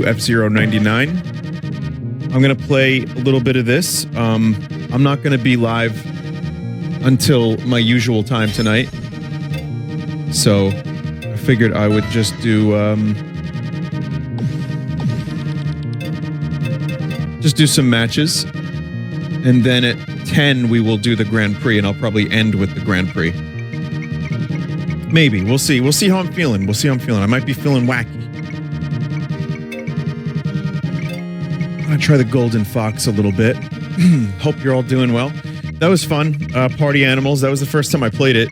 F-Zero 99. I'm going to play a little bit of this. I'm not going to be live until my usual time tonight. So I figured I would just do some matches. And then at 10, we will do the Grand Prix, and I'll probably end with the Grand Prix. Maybe. We'll see. We'll see how I'm feeling. We'll see how I'm feeling. I might be feeling wacky. I'm going to try the Golden Fox a little bit. Hope you're all doing well. That was fun. Party Animals. That was the first time I played it.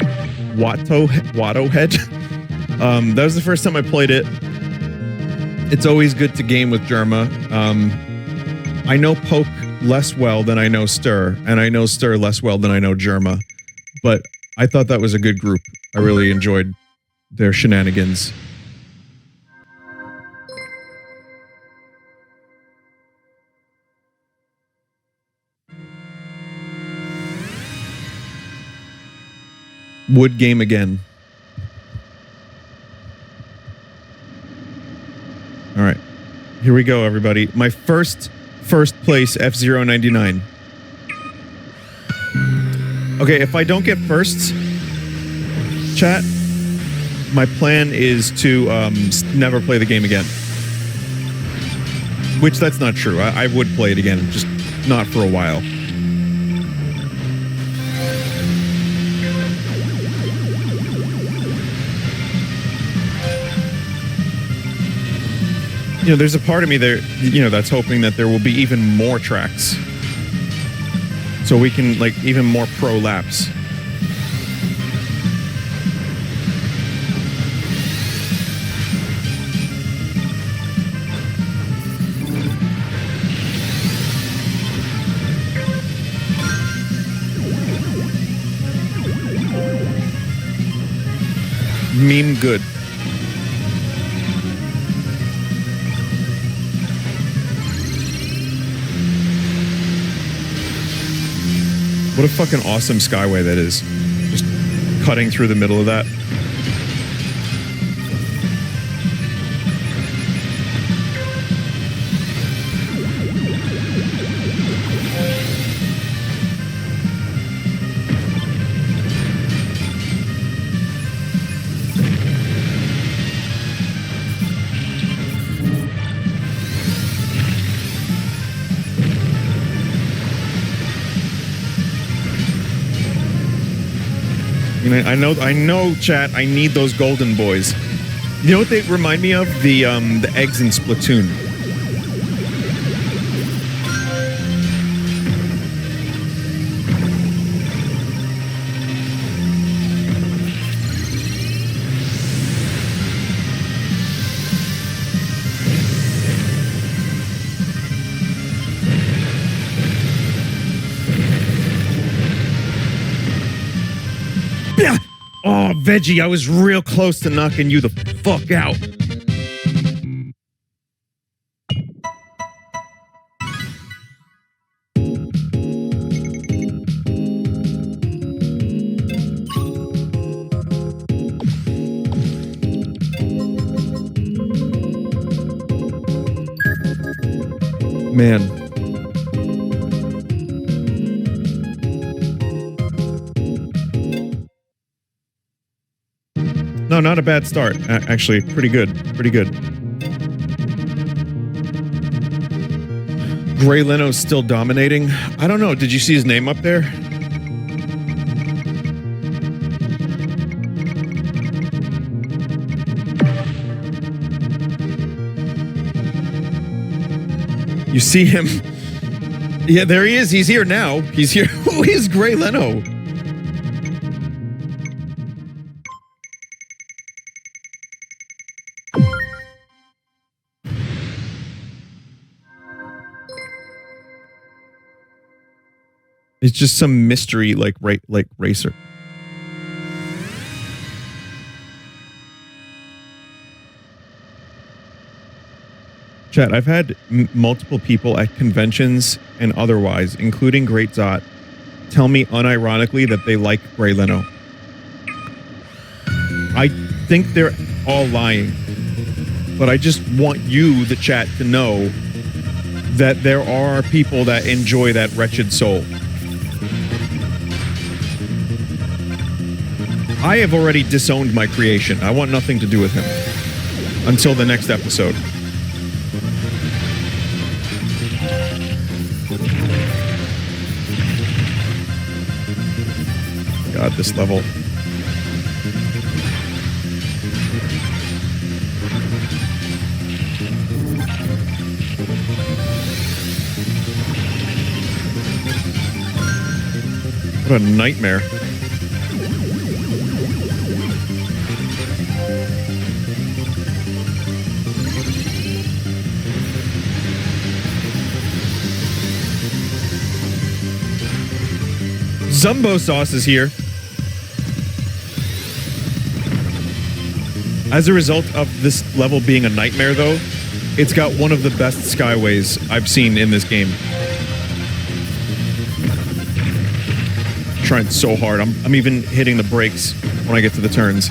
Watto Head. That was the first time I played it. It's always good to game with Germa. I know Poke less well than I know Stir, and I know Stir less well than I know Germa. But I thought that was a good group. I really enjoyed their shenanigans. Wood game again. All right. Here we go, everybody. My first place F-Zero 99. Okay, if I don't get firsts, chat, my plan is to never play the game again. Which, that's not true. I would play it again, just not for a while. You know, there's a part of me there, you know, that's hoping that there will be even more tracks. So we can, like, even more pro laps. Meme good. What a fucking awesome skyway that is. Just cutting through the middle of that. I know, chat, I need those golden boys. You know what they remind me of? The eggs in Splatoon. Oh, Veggie, I was real close to knocking you the fuck out. Man. No, not a bad start. Actually, pretty good. Pretty good. Gray Leno's still dominating. I don't know. Did you see his name up there? You see him? Yeah, there he is. He's here now. He's here. Who is Gray Leno? It's just some mystery, like racer. Chat, I've had multiple people at conventions and otherwise, including Great Zot, tell me unironically that they like Gray Leno. I think they're all lying. But I just want you, the chat, to know that there are people that enjoy that wretched soul. I have already disowned my creation. I want nothing to do with him until the next episode. God, this level. What a nightmare. Zumbo Sauce is here. As a result of this level being a nightmare, though, it's got one of the best skyways I've seen in this game. Trying so hard. I'm even hitting the brakes when I get to the turns.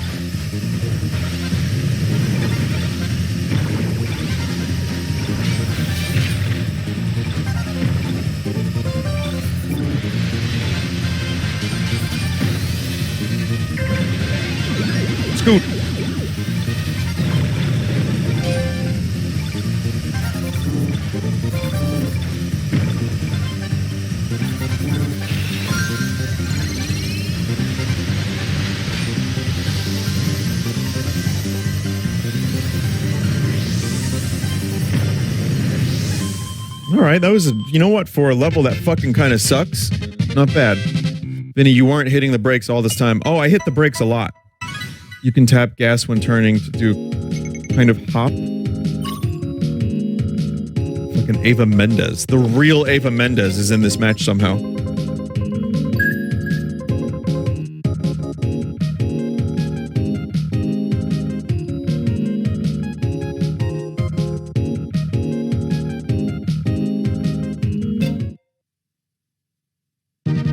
Scoot. All right, that was, you know what, for a level that fucking kind of sucks, not bad. Vinny, you weren't hitting the brakes all this time. Oh, I hit the brakes a lot. You can tap gas when turning to do kind of hop. Fucking Ava Mendes. The real Ava Mendes is in this match somehow.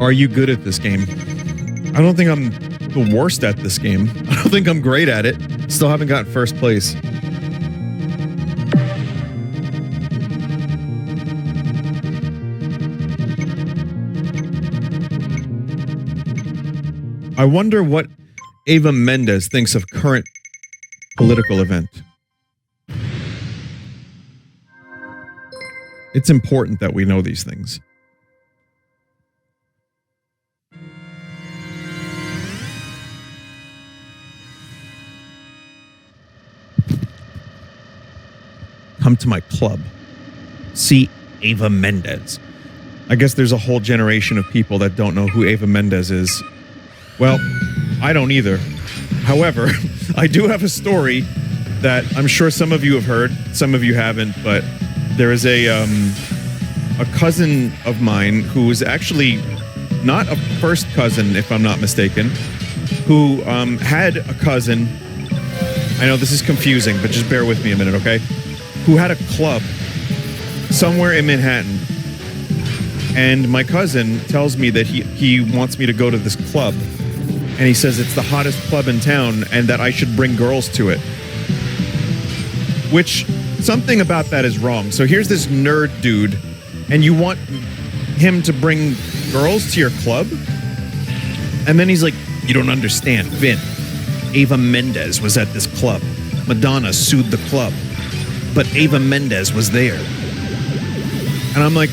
Are you good at this game? I don't think I'm the worst at this game. I don't think I'm great at it. Still haven't gotten first place. I wonder what Ava Mendes thinks of current political event. It's important that we know these things. Come to my club. See Ava Mendes. I guess there's a whole generation of people that don't know who Ava Mendes is. Well, I don't either. However, I do have a story that I'm sure some of you have heard, some of you haven't, but there is a cousin of mine who is actually not a first cousin, if I'm not mistaken, who had a cousin. I know this is confusing, but just bear with me a minute, okay? Who had a club somewhere in Manhattan. And my cousin tells me that he wants me to go to this club. And he says it's the hottest club in town and that I should bring girls to it. Which, something about that is wrong. So here's this nerd dude, and you want him to bring girls to your club? And then he's like, you don't understand, Vin. Ava Mendes was at this club. Madonna sued the club. But Ava Mendes was there. And I'm like,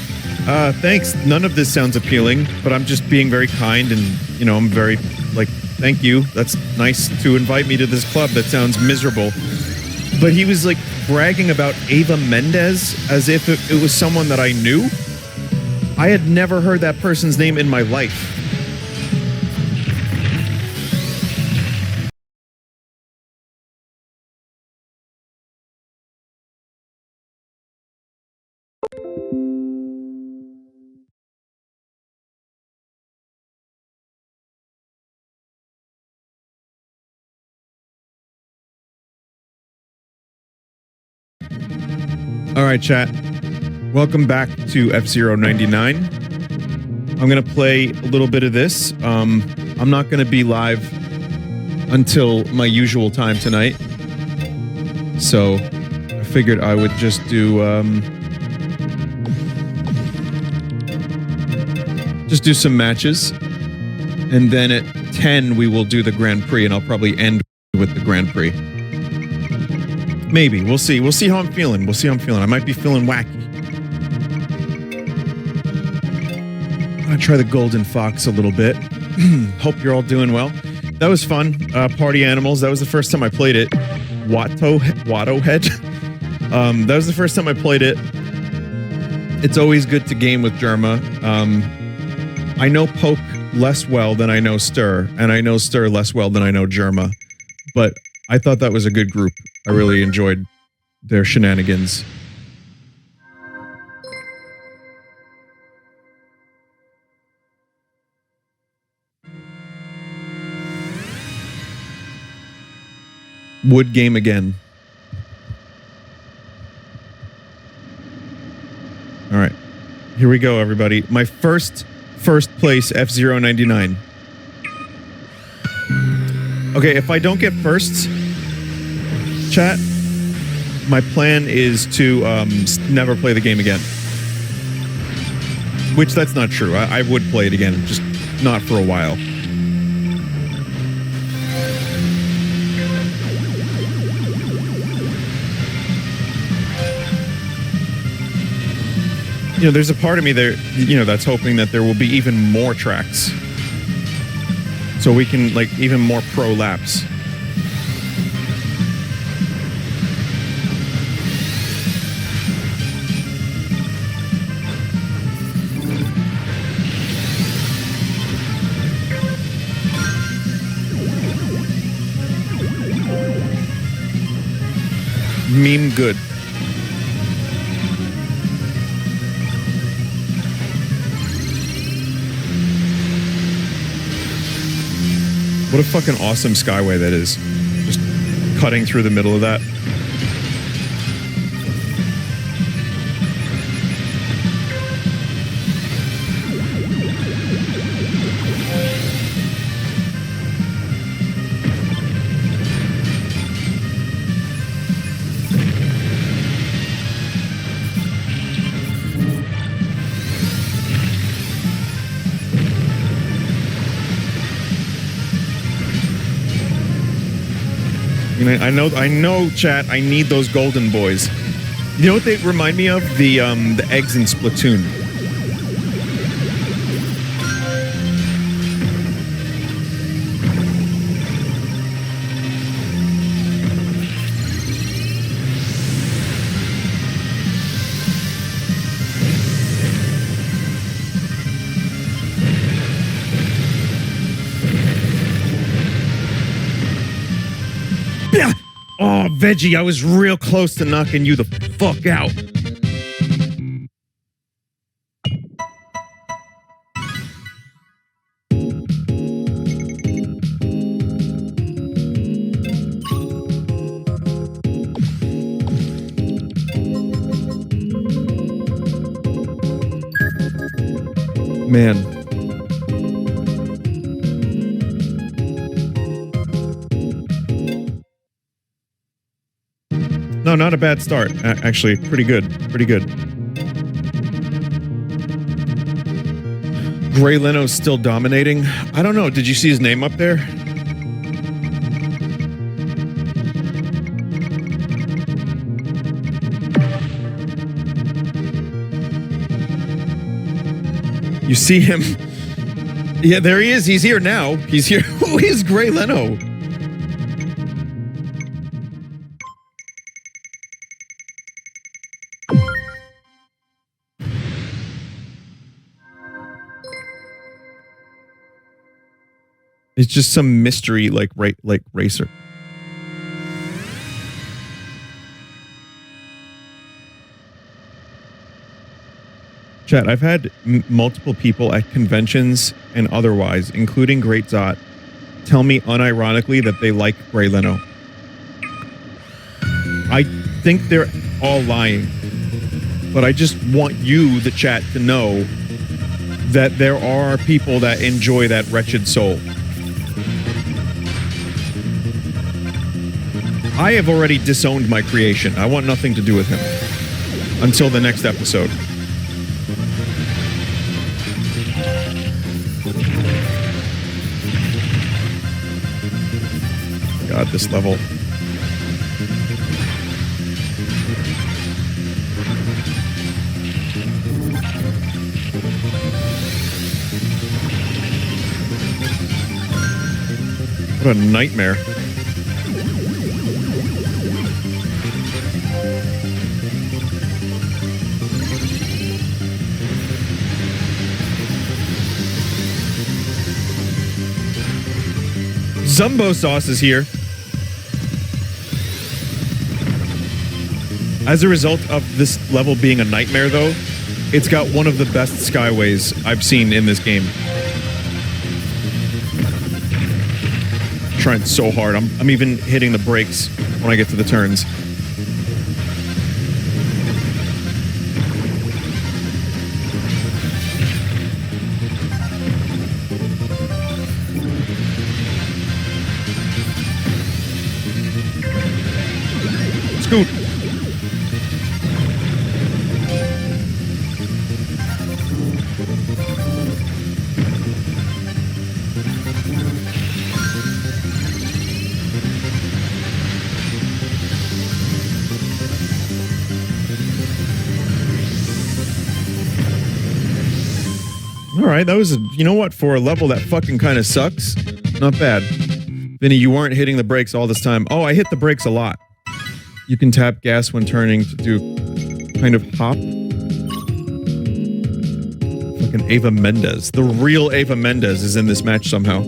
thanks. None of this sounds appealing, but I'm just being very kind and, you know, I'm very, like, thank you. That's nice to invite me to this club that sounds miserable. But he was, like, bragging about Ava Mendes as if it was someone that I knew. I had never heard that person's name in my life. All right, chat. Welcome back to F-Zero 99. I'm going to play a little bit of this. I'm not going to be live until my usual time tonight. So figured I would just do some matches, and then at 10 we will do the Grand Prix, and I'll probably end with the Grand Prix. Maybe. We'll see. We'll see how I'm feeling. I might be feeling wacky. I'm gonna try the Golden Fox a little bit. Hope you're all doing well. That was fun. Party Animals. That was the first time I played it. Watto Head. That was the first time I played it. It's always good to game with Germa. I know Poke less well than I know Stir, and I know Stir less well than I know Germa. But I thought that was a good group. I really enjoyed their shenanigans. Wood game again. All right. Here we go, everybody. My first place F099. Okay, if I don't get firsts, chat, my plan is to never play the game again. Which, that's not true. I would play it again, just not for a while. You know, there's a part of me there, you know, that's hoping that there will be even more tracks. So we can, like, even more pro laps. Meme good. What a fucking awesome skyway that is. Just cutting through the middle of that. I know, chat, I need those golden boys. You know what they remind me of? The eggs in Splatoon. Oh, Veggie, I was real close to knocking you the fuck out. Man. No, not a bad start. Actually, pretty good. Pretty good. Gray Leno's still dominating. I don't know. Did you see his name up there? You see him? Yeah, there he is. He's here now. He's here. Who is Gray Leno? It's just some mystery, like racer. Chat, I've had multiple people at conventions and otherwise, including Great Zot, tell me unironically that they like Gray Leno. I think they're all lying, but I just want you, the chat, to know that there are people that enjoy that wretched soul. I have already disowned my creation. I want nothing to do with him. Until the next episode. God, this level. What a nightmare. Zumbo Sauce is here. As a result of this level being a nightmare, though, it's got one of the best skyways I've seen in this game. Trying so hard. I'm even hitting the brakes when I get to the turns. Scoot. Alright, that was, you know what, for a level that fucking kind of sucks, not bad. Vinny, you weren't hitting the brakes all this time. Oh, I hit the brakes a lot. You can tap gas when turning to do kind of hop. Fucking Ava Mendes. The real Ava Mendes is in this match somehow.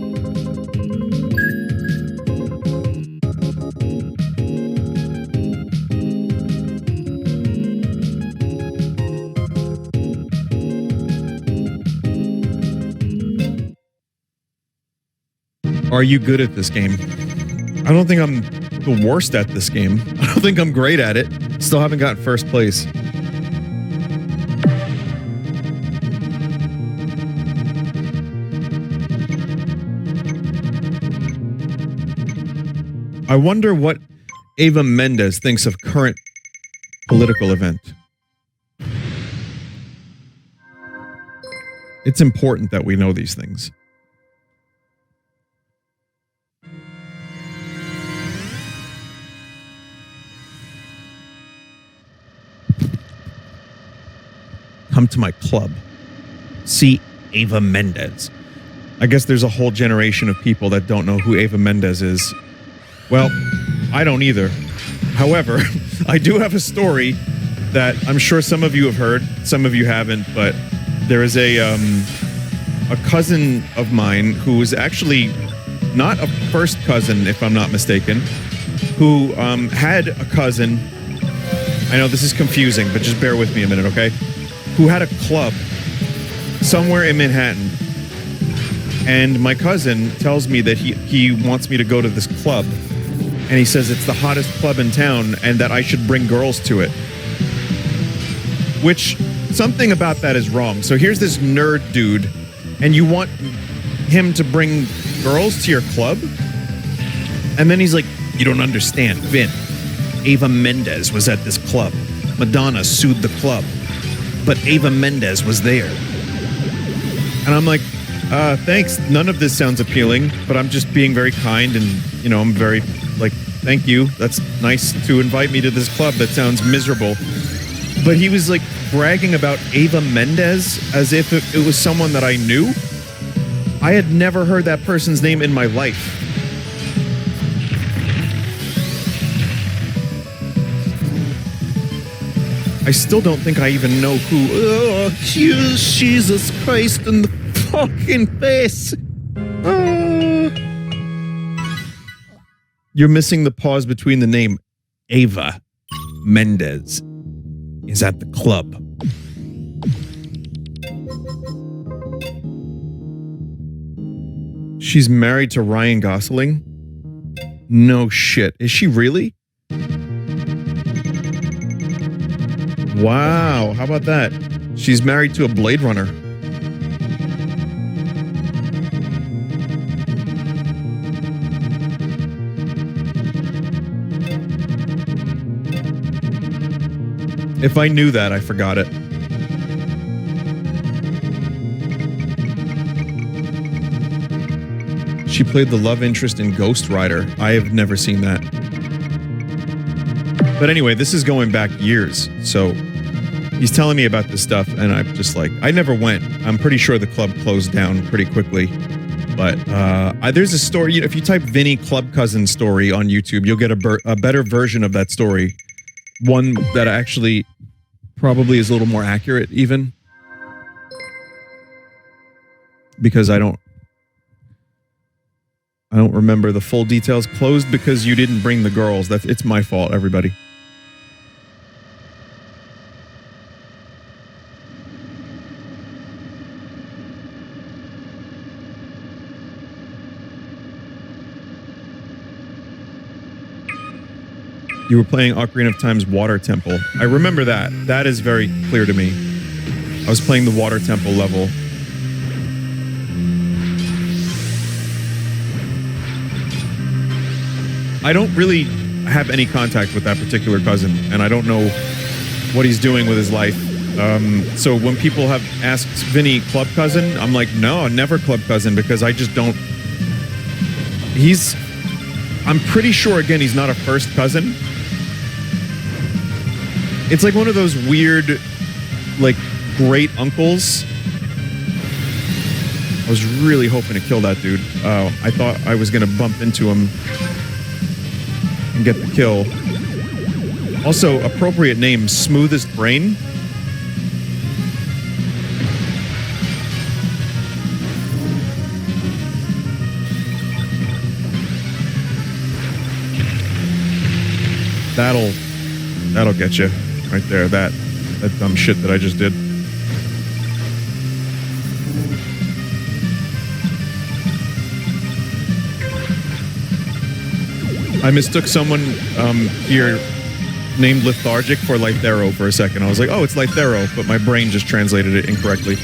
Are you good at this game? I don't think I'm the worst at this game. I don't think I'm great at it. Still haven't gotten first place. I wonder what Ava Mendes thinks of current political event. It's important that we know these things. Come to my club. See Ava Mendes. I guess there's a whole generation of people that don't know who Ava Mendes is. Well, I don't either. However, I do have a story that I'm sure some of you have heard, some of you haven't, but there is a cousin of mine who is actually not a first cousin, if I'm not mistaken, who had a cousin. I know this is confusing, but just bear with me a minute, okay? Who had a club somewhere in Manhattan. And my cousin tells me that he wants me to go to this club. And he says it's the hottest club in town and that I should bring girls to it. Which, something about that is wrong. So here's this nerd dude, and you want him to bring girls to your club? And then he's like, you don't understand, Vin. Ava Mendes was at this club. Madonna sued the club. But Ava Mendes was there. And I'm like, thanks. None of this sounds appealing, but I'm just being very kind and, you know, I'm very, like, thank you. That's nice to invite me to this club that sounds miserable. But he was, like, bragging about Ava Mendes as if it was someone that I knew. I had never heard that person's name in my life. I still don't think I even know who. Oh, Jesus Christ in the fucking face. Oh. You're missing the pause between the name. Ava Mendes is at the club. She's married to Ryan Gosling? No shit. Is she really? Wow, how about that? She's married to a Blade Runner. If I knew that, I forgot it. She played the love interest in Ghost Rider. I have never seen that. But anyway, this is going back years. So he's telling me about this stuff, and I'm just like, I never went. I'm pretty sure the club closed down pretty quickly. But there's a story. If you type Vinny Club Cousin story on YouTube, you'll get a better version of that story. One that actually probably is a little more accurate, even. Because I don't remember the full details. Closed because you didn't bring the girls. It's my fault, everybody. You were playing Ocarina of Time's Water Temple. I remember that. That is very clear to me. I was playing the Water Temple level. I don't really have any contact with that particular cousin, and I don't know what he's doing with his life. So when people have asked Vinny Club Cousin, I'm like, no, never Club Cousin, because I just don't... I'm pretty sure, again, he's not a first cousin. It's like one of those weird, like, great uncles. I was really hoping to kill that dude. I thought I was going to bump into him and get the kill. Also, appropriate name, Smoothest Brain. That'll get you right there. That dumb shit that I just did. I mistook someone here named Lethargic for Lythero for a second. I was like, oh, it's Lythero, but my brain just translated it incorrectly.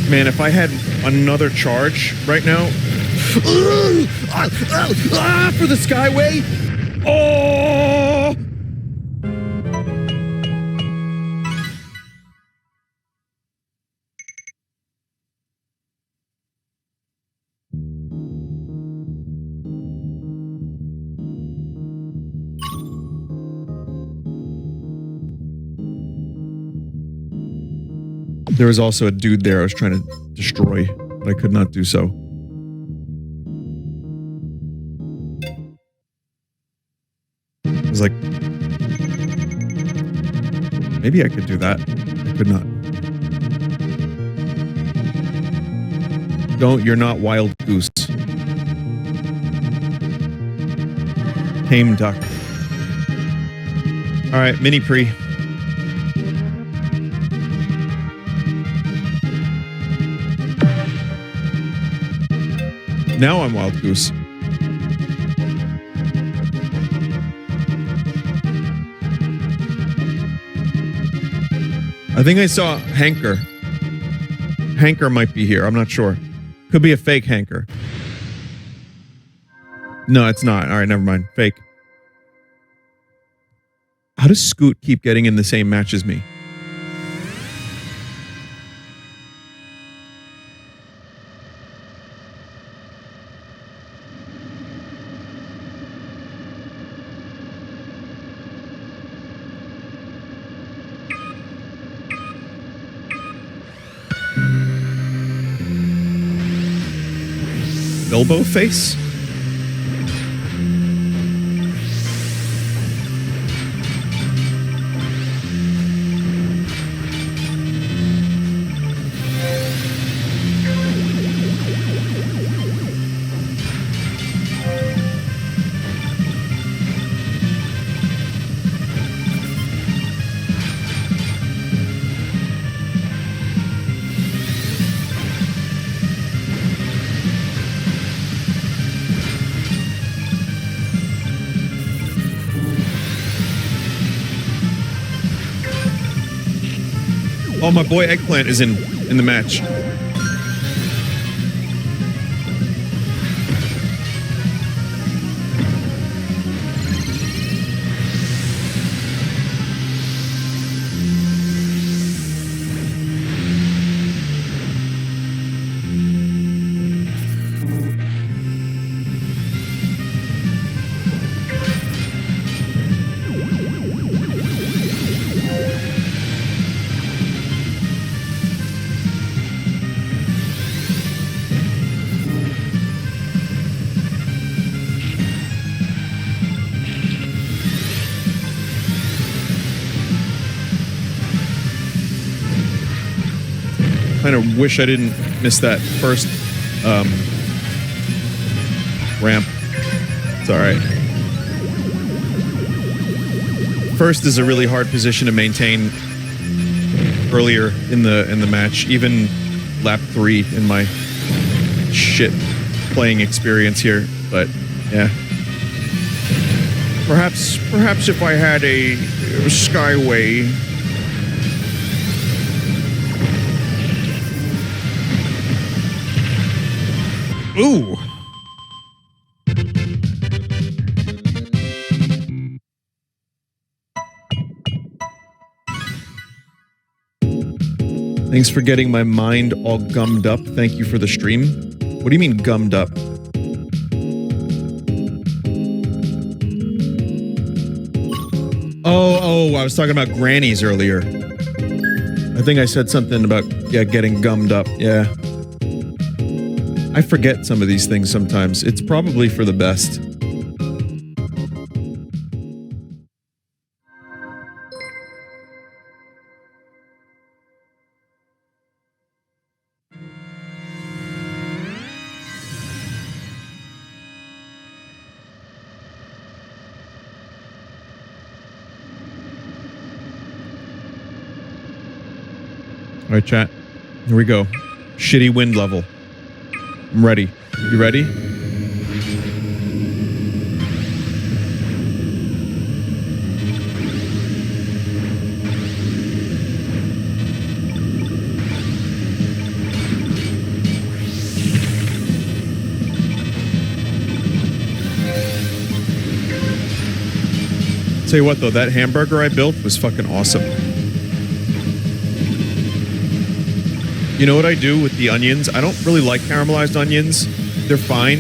Man, if I had another charge right now... for the Skyway! Oh! There was also a dude there I was trying to destroy, but I could not do so. I was like, maybe I could do that. I could not. You're not Wild Goose. Tame Duck. All right, Mini Pre. Now I'm Wild Goose. I think I saw Hanker. Hanker might be here. I'm not sure. Could be a fake Hanker. No, it's not. All right, never mind. Fake. How does Scoot keep getting in the same match as me? Bilbo face? Oh, my boy Eggplant is in the match. Kind of wish I didn't miss that first ramp. It's all right. First is a really hard position to maintain earlier in the match, even lap 3 in my shit playing experience here. But yeah, perhaps if I had a Skyway. Ooh. Thanks for getting my mind all gummed up. Thank you for the stream. What do you mean gummed up? Oh, I was talking about grannies earlier. I think I said something about, yeah, getting gummed up. Yeah. I forget some of these things sometimes. It's probably for the best. All right, chat. Here we go. Shitty wind level. I'm ready. You ready? Tell you what, though, that hamburger I built was fucking awesome. You know what I do with the onions? I don't really like caramelized onions. They're fine.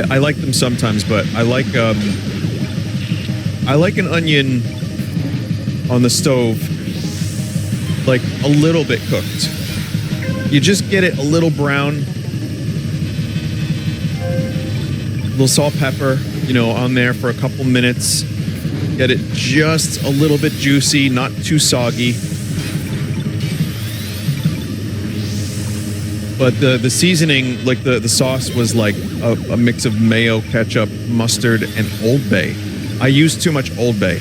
I like them sometimes, but I like an onion on the stove, like a little bit cooked. You just get it a little brown. A little salt, pepper, you know, on there for a couple minutes. Get it just a little bit juicy, not too soggy. But the seasoning, like the sauce was like a mix of mayo, ketchup, mustard, and Old Bay. I used too much Old Bay.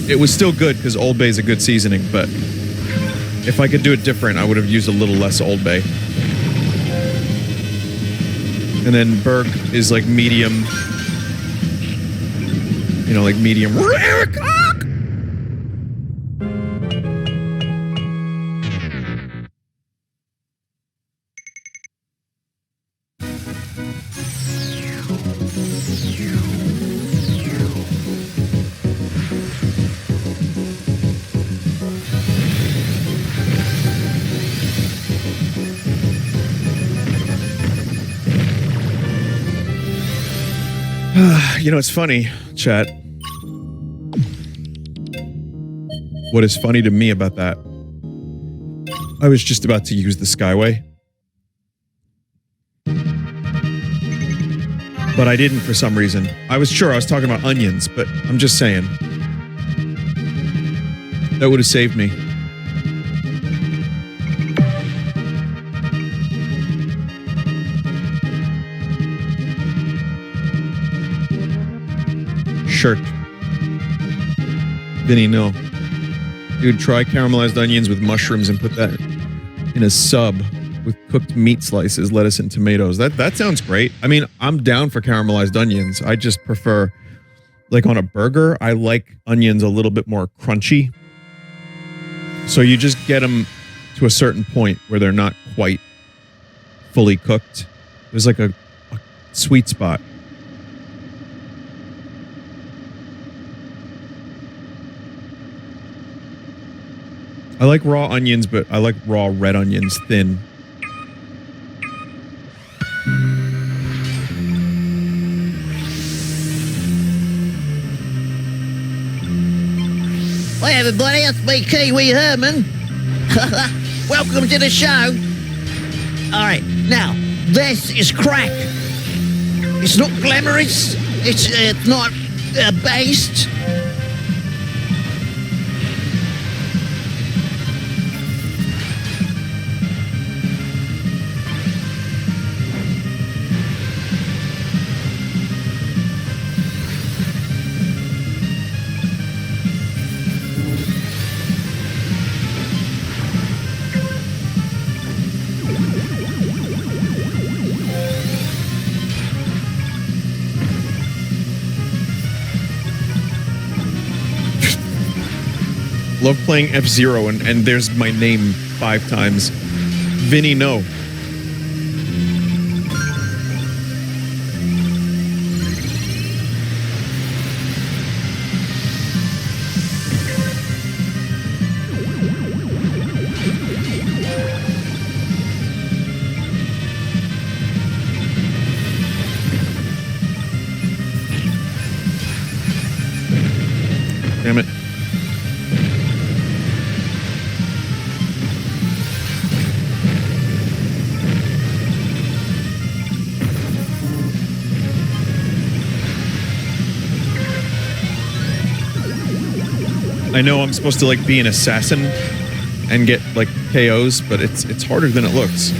It was still good because Old Bay is a good seasoning, but if I could do it different, I would have used a little less Old Bay. And then Berg is like medium, you know, like medium. You know, it's funny, chat. What is funny to me about that? I was just about to use the Skyway. But I didn't for some reason. I was sure I was talking about onions, but I'm just saying. That would have saved me. Shirt. Vinny, no. Dude, try caramelized onions with mushrooms and put that in a sub with cooked meat slices, lettuce, and tomatoes. That sounds great. I mean, I'm down for caramelized onions. I just prefer, like on a burger, I like onions a little bit more crunchy. So you just get them to a certain point where they're not quite fully cooked. There's like a sweet spot. I like raw onions, but I like raw red onions thin. Hey everybody, it's me, Kiwi Herman. Welcome to the show. Alright, now, this is crack. It's not glamorous, it's not based. Love playing F-Zero, and there's my name 5 times. Vinny, no. Damn it. I know I'm supposed to like be an assassin and get like KOs, but it's harder than it looks.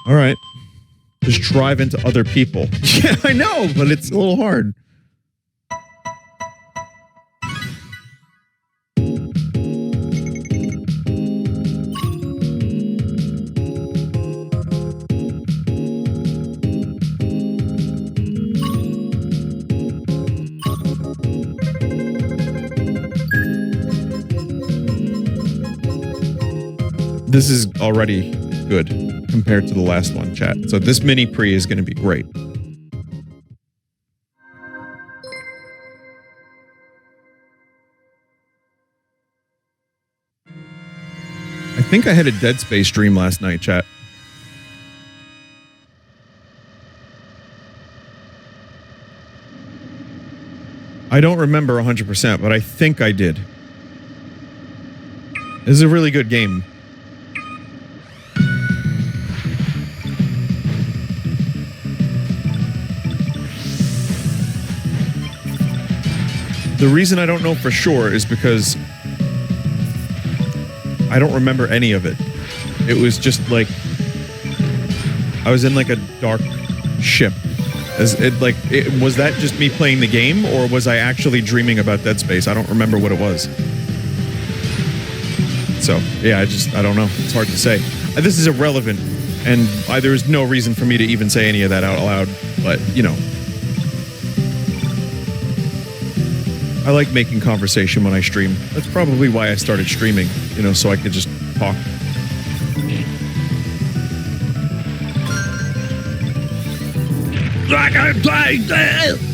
All right. Just drive into other people. Yeah, I know, but it's a little hard. This is already good compared to the last one, chat. So this mini pre is going to be great. I think I had a Dead Space stream last night, chat. I don't remember 100%, but I think I did. This is a really good game. The reason I don't know for sure is because I don't remember any of it. It was just like I was in like a dark ship. Was that just me playing the game, or was I actually dreaming about Dead Space? I don't remember what it was. So yeah, I don't know. It's hard to say. This is irrelevant, and there's no reason for me to even say any of that out loud. But you know. I like making conversation when I stream. That's probably why I started streaming, you know, so I could just talk. I can play this!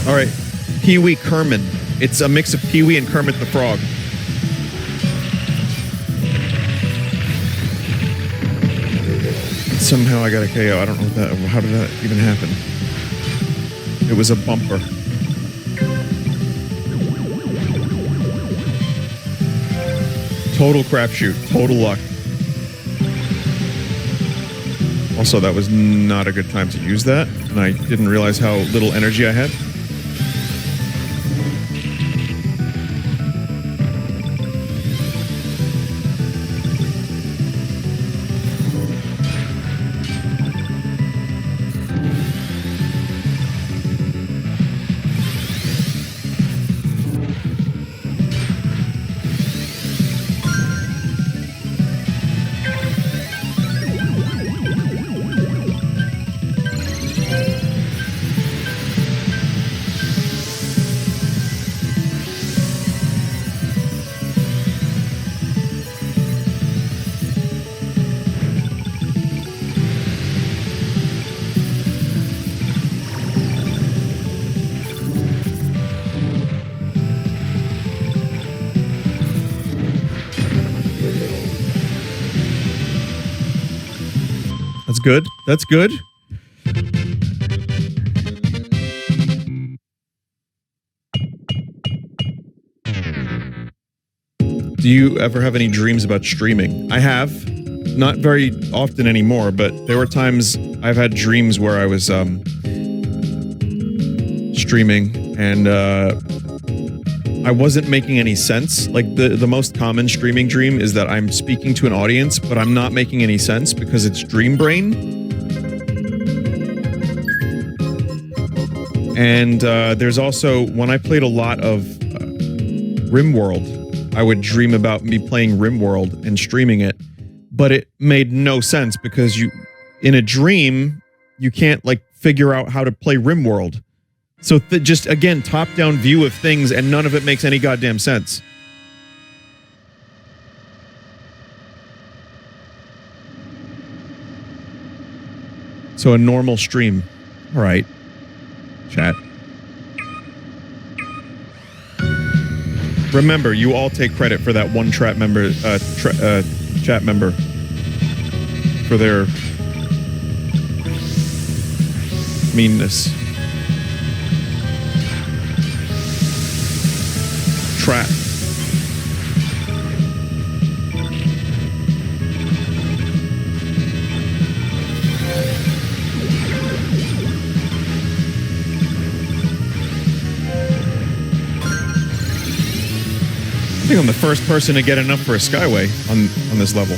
All right, Pee-wee Kermit. It's a mix of Pee-wee and Kermit the Frog. Somehow I got a KO. I don't know how did that even happen? It was a bumper. Total crapshoot. Total luck. Also, that was not a good time to use that, and I didn't realize how little energy I had. good. That's good. Do you ever have any dreams about streaming? I have. Not very often anymore, but there were times I've had dreams where I was streaming and I wasn't making any sense. Like the most common streaming dream is that I'm speaking to an audience, but I'm not making any sense because it's dream brain. And there's also, when I played a lot of RimWorld, I would dream about me playing RimWorld and streaming it, but it made no sense because in a dream, you can't like figure out how to play RimWorld. So just again, top-down view of things and none of it makes any goddamn sense. So a normal stream. All right. Chat. Remember, you all take credit for that one chat member for their meanness. Trap. I think I'm the first person to get enough for a Skyway on this level.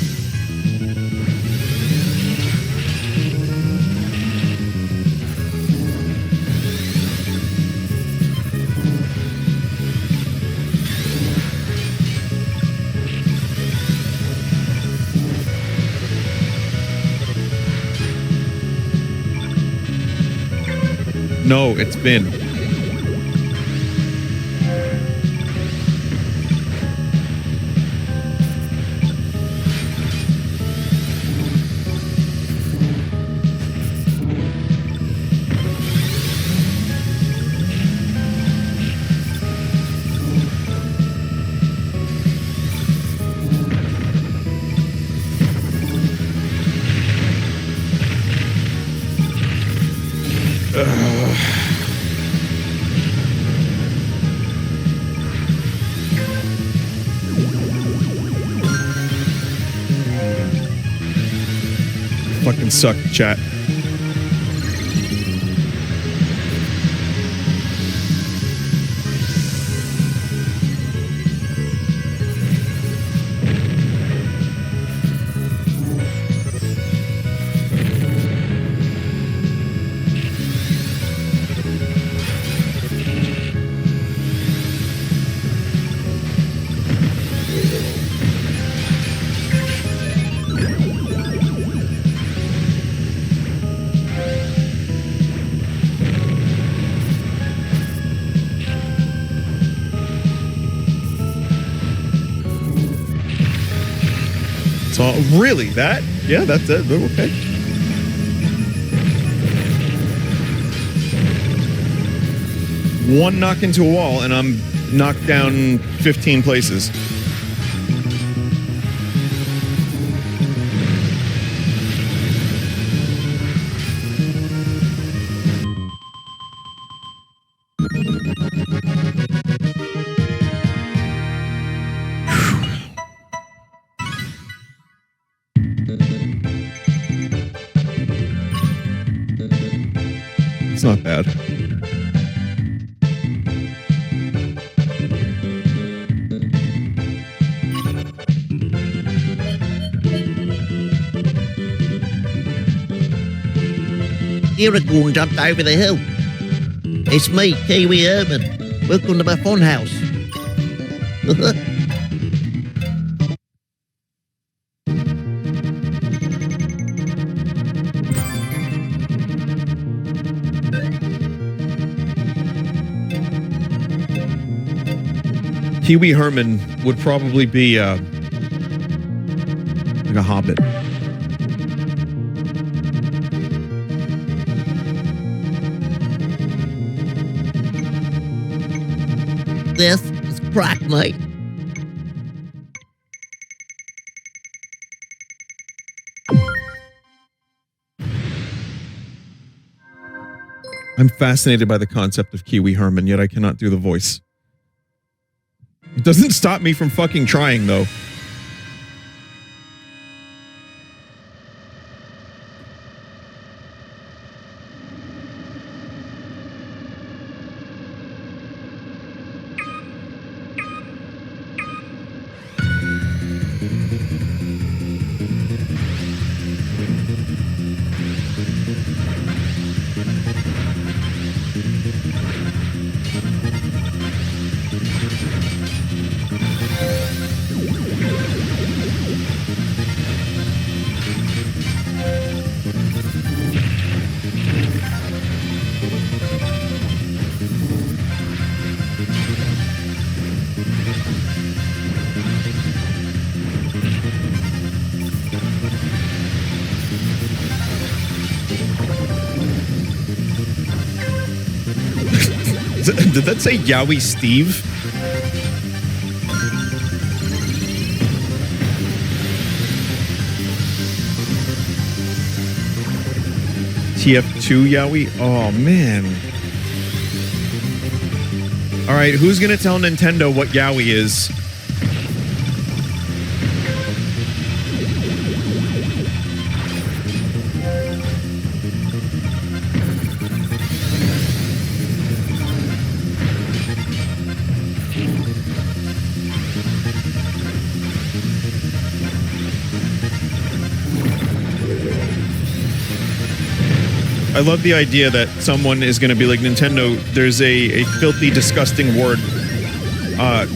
No, it's been. Fucking suck, chat. So, really? That? Yeah, that's it. Okay. One knock into a wall and I'm knocked down 15 places. It's not bad. Unicorn jumped over the hill. It's me, Kiwi Herman. Welcome to my fun house. Kiwi Herman would probably be like a hobbit. This is crack, mate. I'm fascinated by the concept of Kiwi Herman, yet I cannot do the voice. It doesn't stop me from fucking trying, though. Did that say Yowie Steve? TF2 Yowie? Oh, man. All right, who's going to tell Nintendo what Yowie is? I love the idea that someone is going to be like, Nintendo, there's a filthy, disgusting word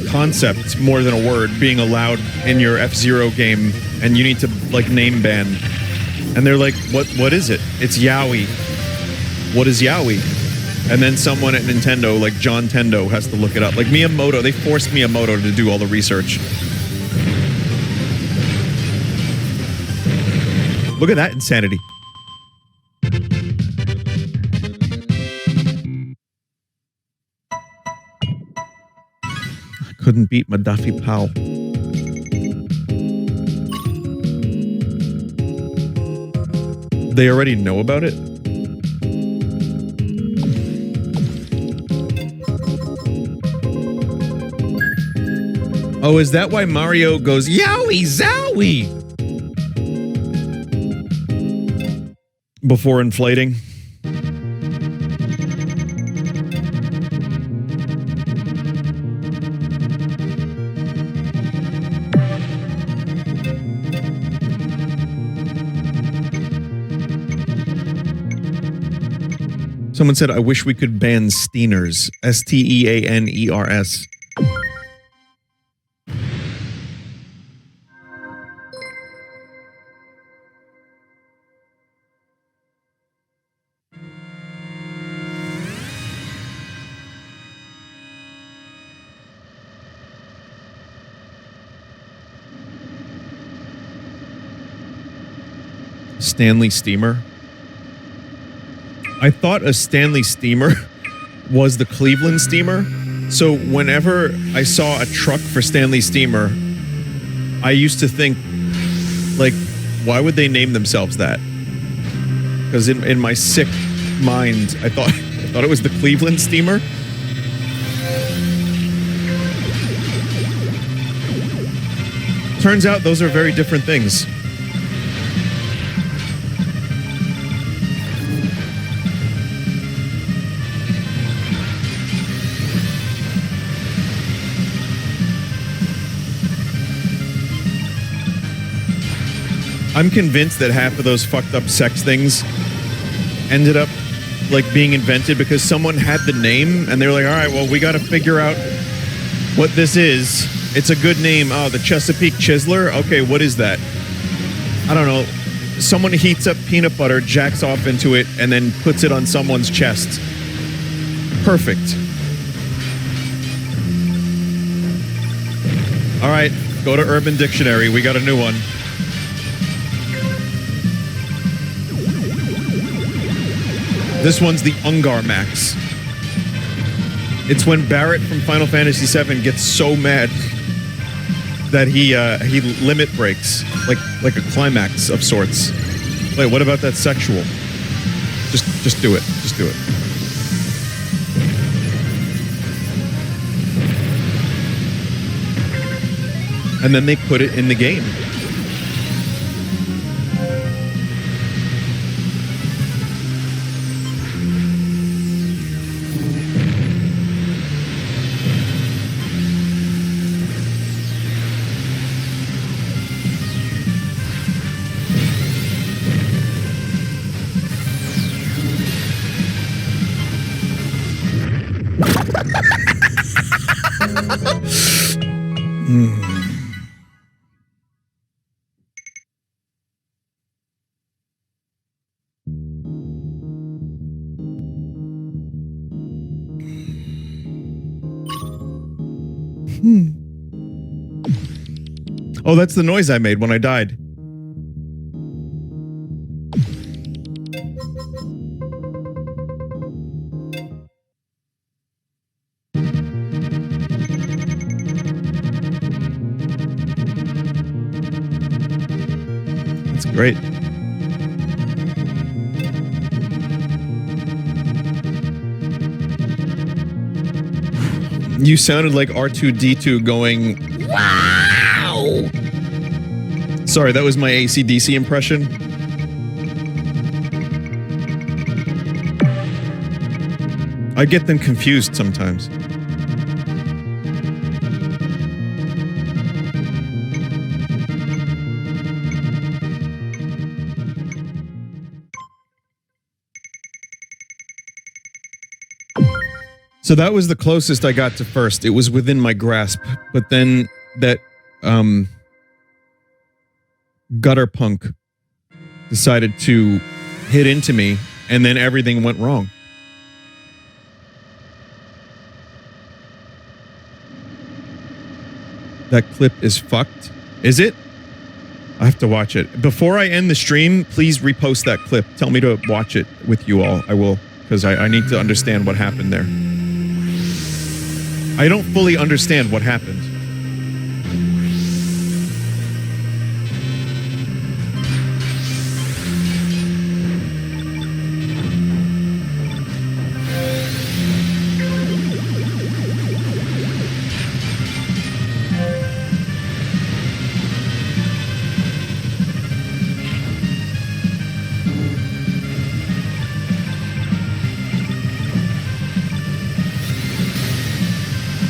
concept, more than a word, being allowed in your F-Zero game, and you need to, like, name ban. And they're like, what is it? It's Yowie. What is Yowie? And then someone at Nintendo, like John Tendo, has to look it up. Like Miyamoto, they forced Miyamoto to do all the research. Look at that insanity. Couldn't beat my Duffy pal. They already know about it? Oh, is that why Mario goes, Yowie Zowie? Before inflating? Someone said, I wish we could ban Steeners. S-T-E-A-N-E-R-S. Stanley Steamer. I thought a Stanley Steamer was the Cleveland Steamer. So whenever I saw a truck for Stanley Steamer, I used to think, like, why would they name themselves that? Because in my sick mind, I thought it was the Cleveland Steamer. Turns out those are very different things. I'm convinced that half of those fucked up sex things ended up, like, being invented because someone had the name and they were like, all right, well, we got to figure out what this is. It's a good name. Oh, the Chesapeake Chiseler? Okay, what is that? I don't know. Someone heats up peanut butter, jacks off into it, and then puts it on someone's chest. Perfect. All right, go to Urban Dictionary. We got a new one. This one's the Ungar Max. It's when Barrett from Final Fantasy VII gets so mad that he limit breaks, like a climax of sorts. Wait, what about that sexual? Just do it. Just do it. And then they put it in the game. Oh, that's the noise I made when I died. That's great. You sounded like R2-D2 going, wow! Sorry, that was my AC/DC impression. I get them confused sometimes. So that was the closest I got to first. It was within my grasp, but then that gutter punk decided to hit into me, and then everything went wrong. That clip is fucked. Is it? I have to watch it. Before I end the stream, please repost that clip. Tell me to watch it with you all. I will, because I need to understand what happened there. I don't fully understand what happened.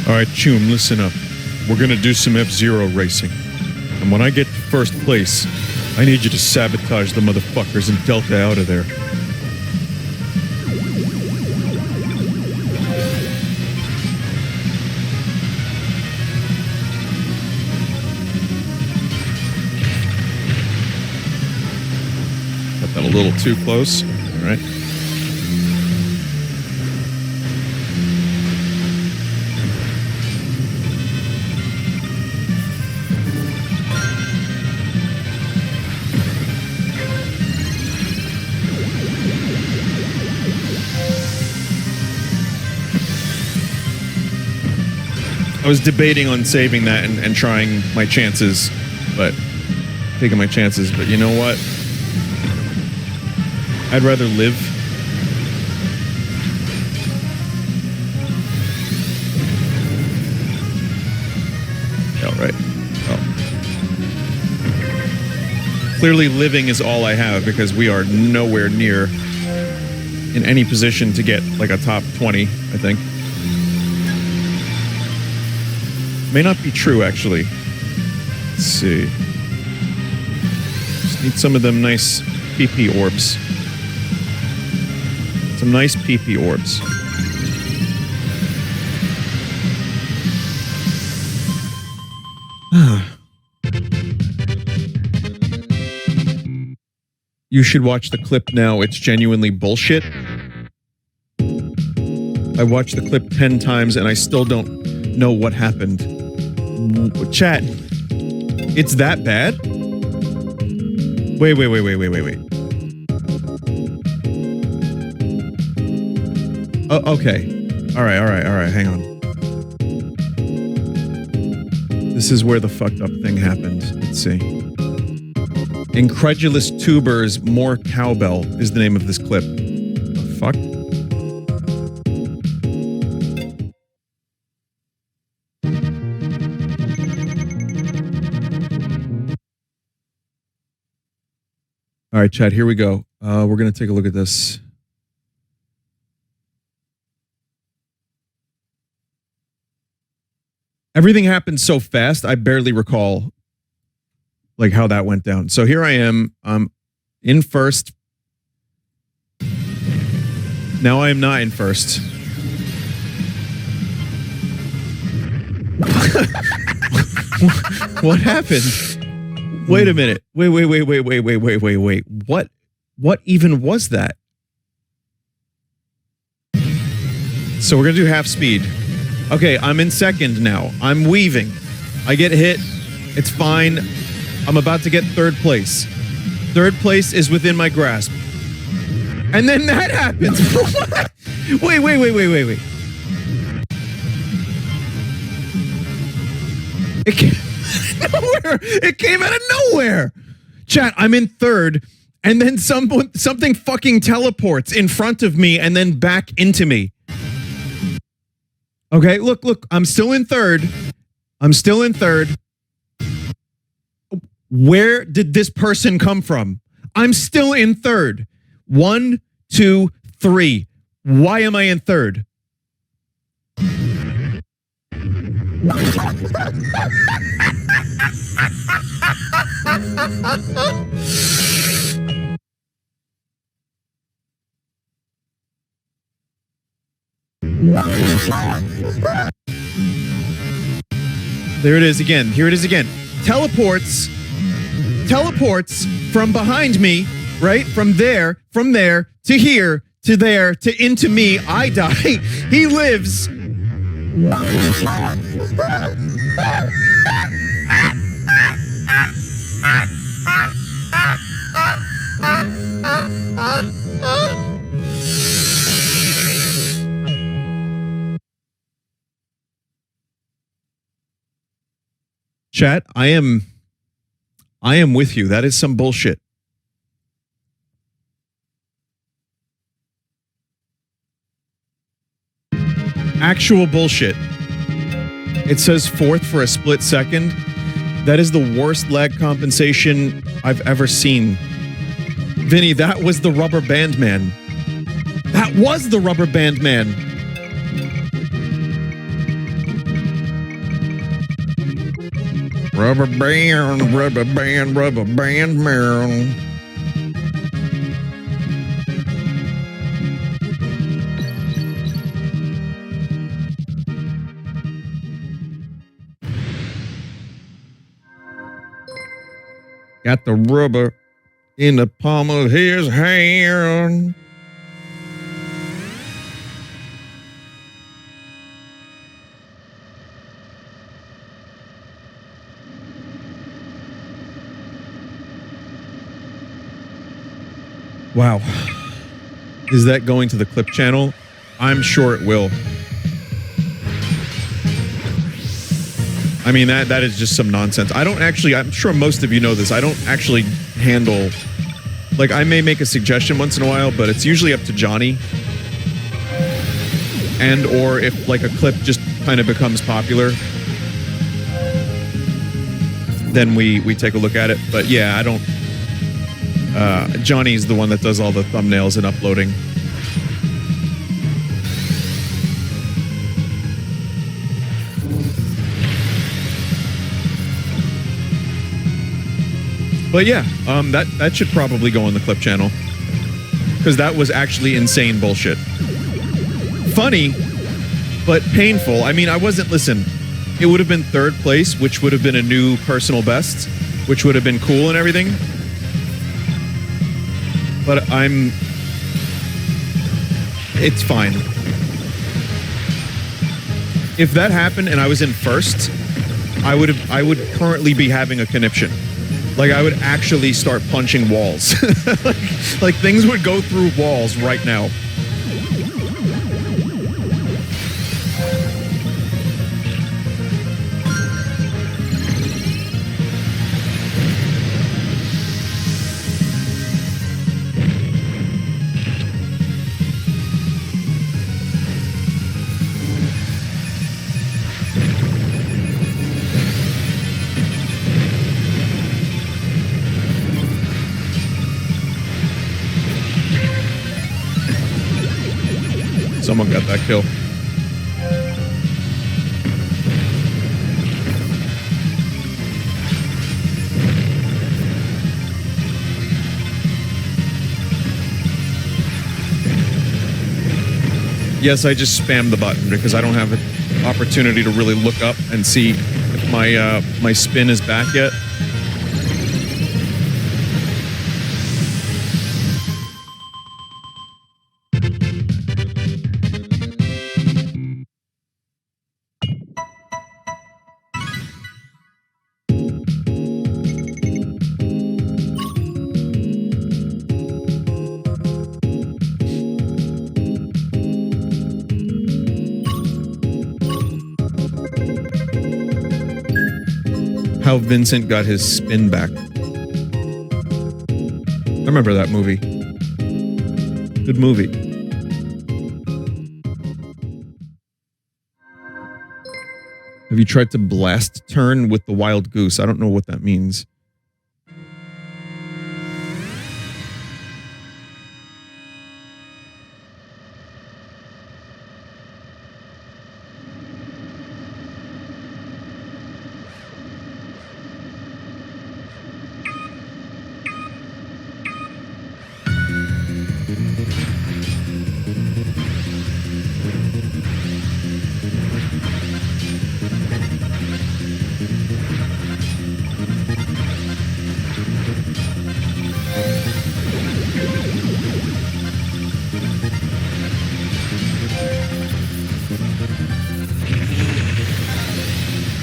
Alright, Choom, listen up. We're gonna do some F-Zero racing. And when I get to first place, I need you to sabotage the motherfuckers and Delta out of there. Got that a little too close. Alright. I was debating on saving that and trying my chances, but taking my chances. But you know what? I'd rather live. All right. Oh. Clearly, living is all I have because we are nowhere near in any position to get like a top 20, I think. May not be true, actually. Let's see. Just need some of them nice PP orbs. Some nice PP orbs. You should watch the clip now. It's genuinely bullshit. I watched the clip 10 times and I still don't know what happened. Chat, it's that bad? Wait. Oh, okay. All right, hang on. This is where the fucked up thing happened. Let's see. Incredulous Tubers, More Cowbell is the name of this clip. The fuck? All right, Chad, here we go. We're going to take a look at this. Everything happened so fast, I barely recall like how that went down. So here I am, in first. Now I am not in first. What happened? Wait a minute. Wait. What even was that? So we're gonna do half speed. Okay, I'm in second now. I'm weaving. I get hit. It's fine. I'm about to get third place. Third place is within my grasp. And then that happens. Wait. It came out of nowhere. It came out of nowhere. Chat, I'm in third, and then something fucking teleports in front of me and then back into me. Okay, look, I'm still in third. Where did this person come from? I'm still in third. 1, 2, 3. Why am I in third? There it is again. Here it is again. Teleports from behind me, right? From there to here to there to into me. I die. He lives. Chat, I am with you. That is some bullshit. Actual bullshit. It says fourth for a split second. That is the worst lag compensation I've ever seen. Vinny, that was the rubber band man. That was the rubber band man. Rubber band man. Got the rubber in the palm of his hand. Wow. Is that going to the clip channel? I'm sure it will. I mean, that is just some nonsense. I don't actually, I'm sure most of you know this, I don't actually handle, like, I may make a suggestion once in a while, but it's usually up to Johnny. And or if, like, a clip just kind of becomes popular, then we take a look at it. But yeah, I don't, Johnny's the one that does all the thumbnails and uploading. But yeah, that should probably go on the clip channel. Because that was actually insane bullshit. Funny, but painful. I mean, listen, it would have been third place, which would have been a new personal best, which would have been cool and everything. But it's fine. If that happened and I was in first, I would currently be having a conniption. Like, I would actually start punching walls. like things would go through walls right now. Someone got that kill. Yes, I just spammed the button because I don't have an opportunity to really look up and see if my spin is back yet. How Vincent got his spin back. I remember that movie. Good movie. Have you tried to blast turn with the wild goose? I don't know what that means.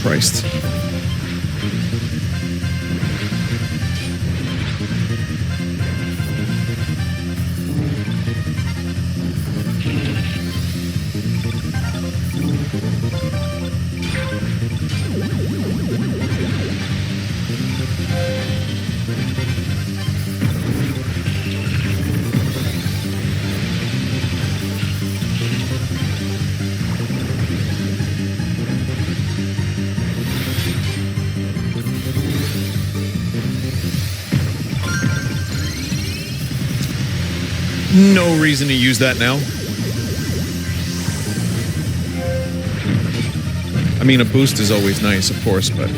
Christ. No reason to use that now. I mean, a boost is always nice, of course, but...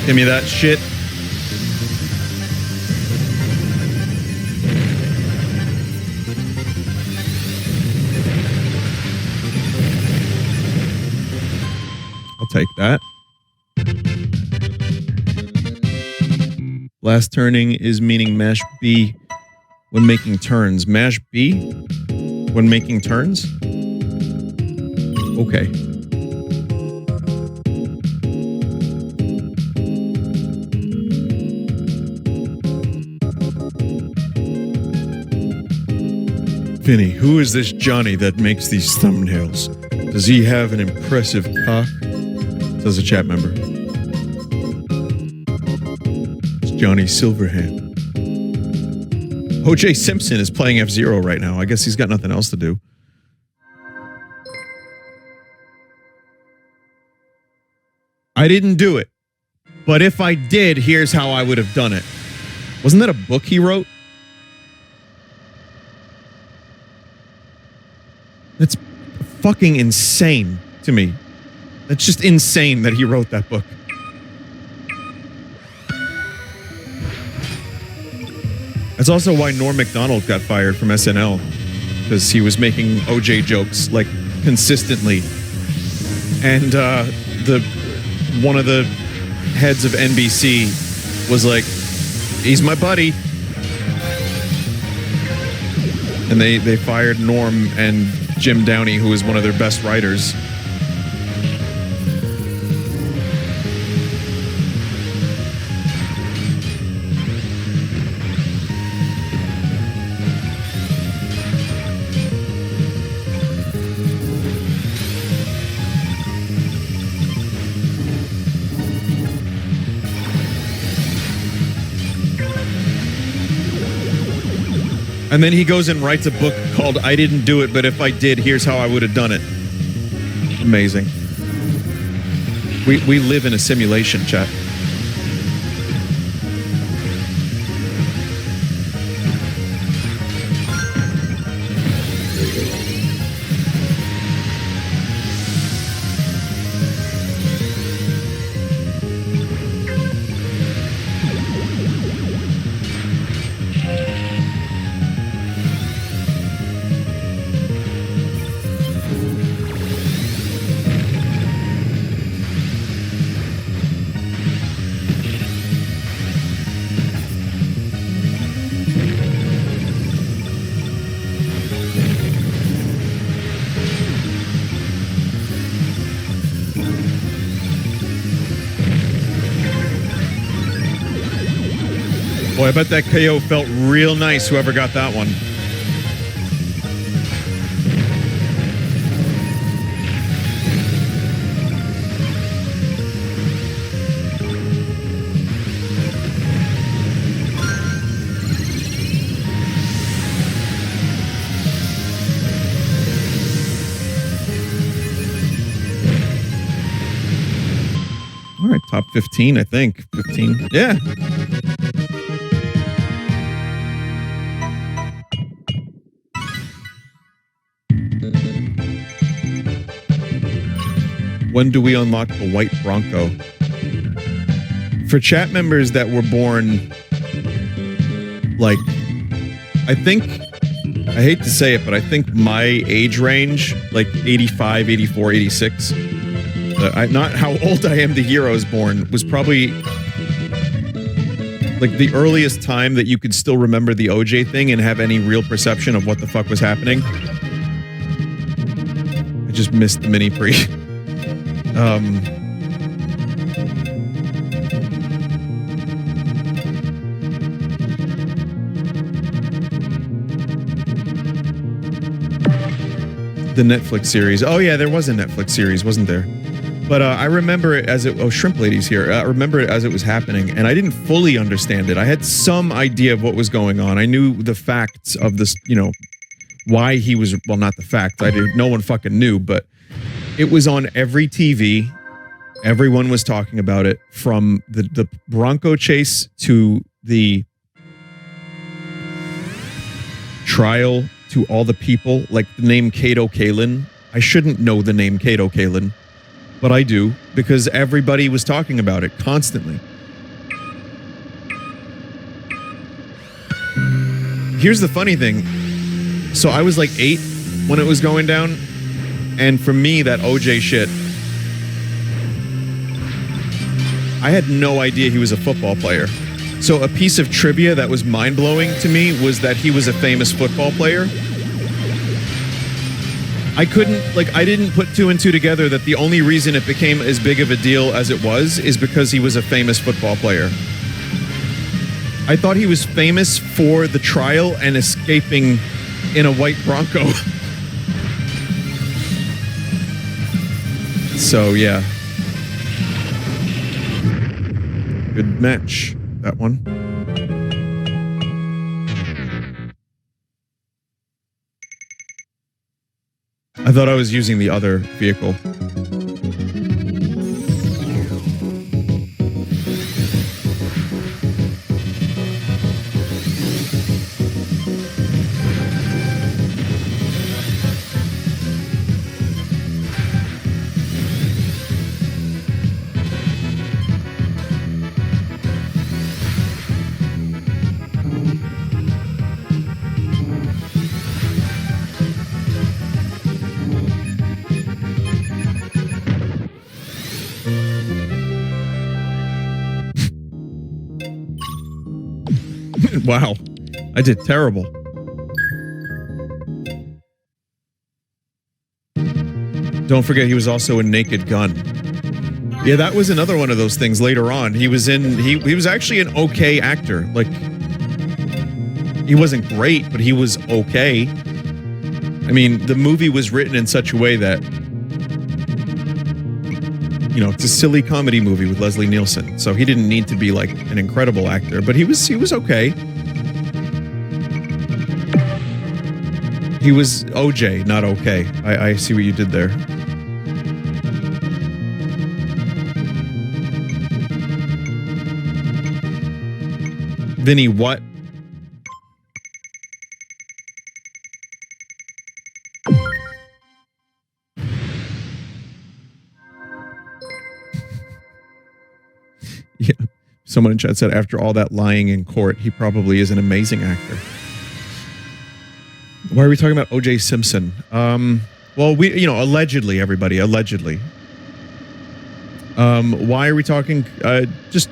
Give me that shit. I'll take that. Last turning is meaning mash B when making turns. Mash B when making turns? Okay. Vinny, who is this Johnny that makes these thumbnails? Does he have an impressive cock? Says a chat member. It's Johnny Silverhand. OJ Simpson is playing F-Zero right now. I guess he's got nothing else to do. I didn't do it. But if I did, here's how I would have done it. Wasn't that a book he wrote? That's fucking insane to me. That's just insane that he wrote that book. That's also why Norm Macdonald got fired from SNL. Because he was making OJ jokes, like, consistently. And one of the heads of NBC was like, he's my buddy. And they fired Norm and Jim Downey, who is one of their best writers. And then he goes and writes a book called I Didn't Do It, but if I did, here's how I would have done it. Amazing. We live in a simulation, chat. Boy, I bet that KO felt real nice, whoever got that one. All right, top 15, I think. 15. Yeah. When do we unlock the white Bronco? For chat members that were born, like, I think, I hate to say it, but I think my age range, like 85, 84, 86, not how old I am the year I was born, was probably like the earliest time that you could still remember the OJ thing and have any real perception of what the fuck was happening. I just missed the mini pre. The Netflix series. Oh yeah, there was a Netflix series, wasn't there? But I remember it as it. Oh, Shrimp Lady's here. I remember it as it was happening, and I didn't fully understand it. I had some idea of what was going on. I knew the facts of this, you know, why he was. Well, not the facts. I did. No one fucking knew, but it was on every TV. Everyone was talking about it, from the Bronco chase to the trial to all the people, like the name Kato Kalin. I shouldn't know the name Kato Kalin, but I do, because everybody was talking about it constantly. Here's the funny thing. So I was like 8 when it was going down, and for me, that OJ shit, I had no idea he was a football player. So a piece of trivia that was mind-blowing to me was that he was a famous football player. I didn't put 2 and 2 together that the only reason it became as big of a deal as it was is because he was a famous football player. I thought he was famous for the trial and escaping in a white Bronco. So, yeah. Good match, that one. I thought I was using the other vehicle. Wow, I did terrible. Don't forget, he was also in Naked Gun. Yeah, that was another one of those things later on. He was actually an okay actor. Like, he wasn't great, but he was okay. I mean, the movie was written in such a way that, you know, it's a silly comedy movie with Leslie Nielsen. So he didn't need to be like an incredible actor, but he was okay. He was OJ, not okay. I see what you did there. Vinny, what? Yeah. Someone in chat said after all that lying in court, he probably is an amazing actor. Why are we talking about OJ Simpson? Well, allegedly, everybody, allegedly. Why are we talking? Just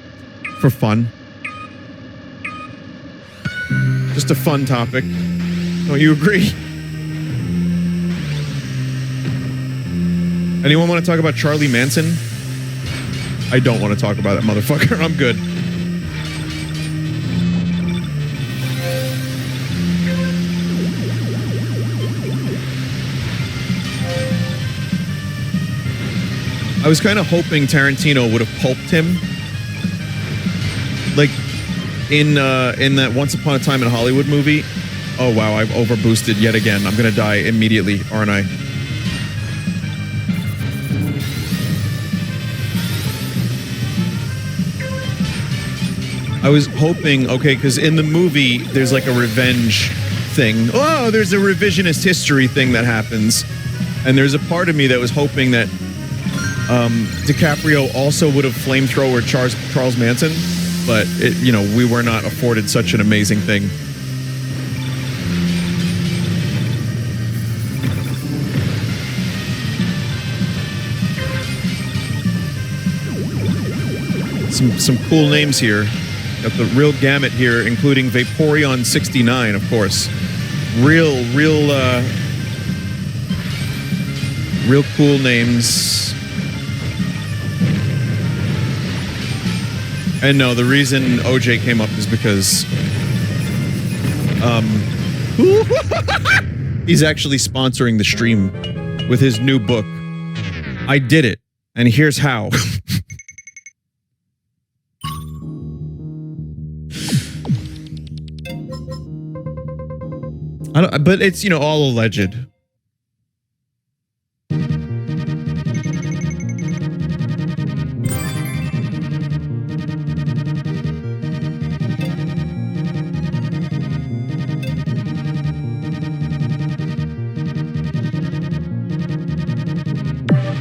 for fun. Just a fun topic. Don't you agree? Anyone want to talk about Charlie Manson? I don't want to talk about that motherfucker. I'm good. I was kind of hoping Tarantino would have pulped him. Like in that Once Upon a Time in Hollywood movie. Oh wow, I've overboosted yet again. I'm gonna die immediately, aren't I? I was hoping, okay, because in the movie, there's like a revenge thing. Oh, there's a revisionist history thing that happens. And there's a part of me that was hoping that DiCaprio also would have flamethrower Charles Manson. But, we were not afforded such an amazing thing. Some cool names here. Got the real gamut here, including Vaporeon 69, of course. Real cool names. And no, the reason OJ came up is because he's actually sponsoring the stream with his new book. I did it, and here's how. But it's, all alleged.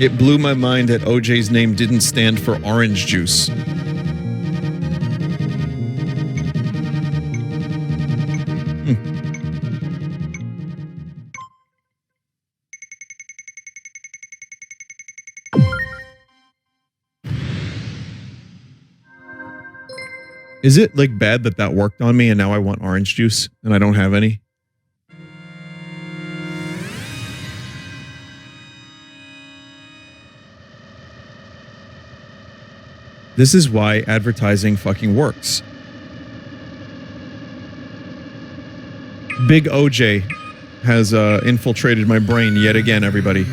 It blew my mind that OJ's name didn't stand for orange juice. Is it like bad that worked on me and now I want orange juice and I don't have any? This is why advertising fucking works. Big OJ has infiltrated my brain yet again, everybody.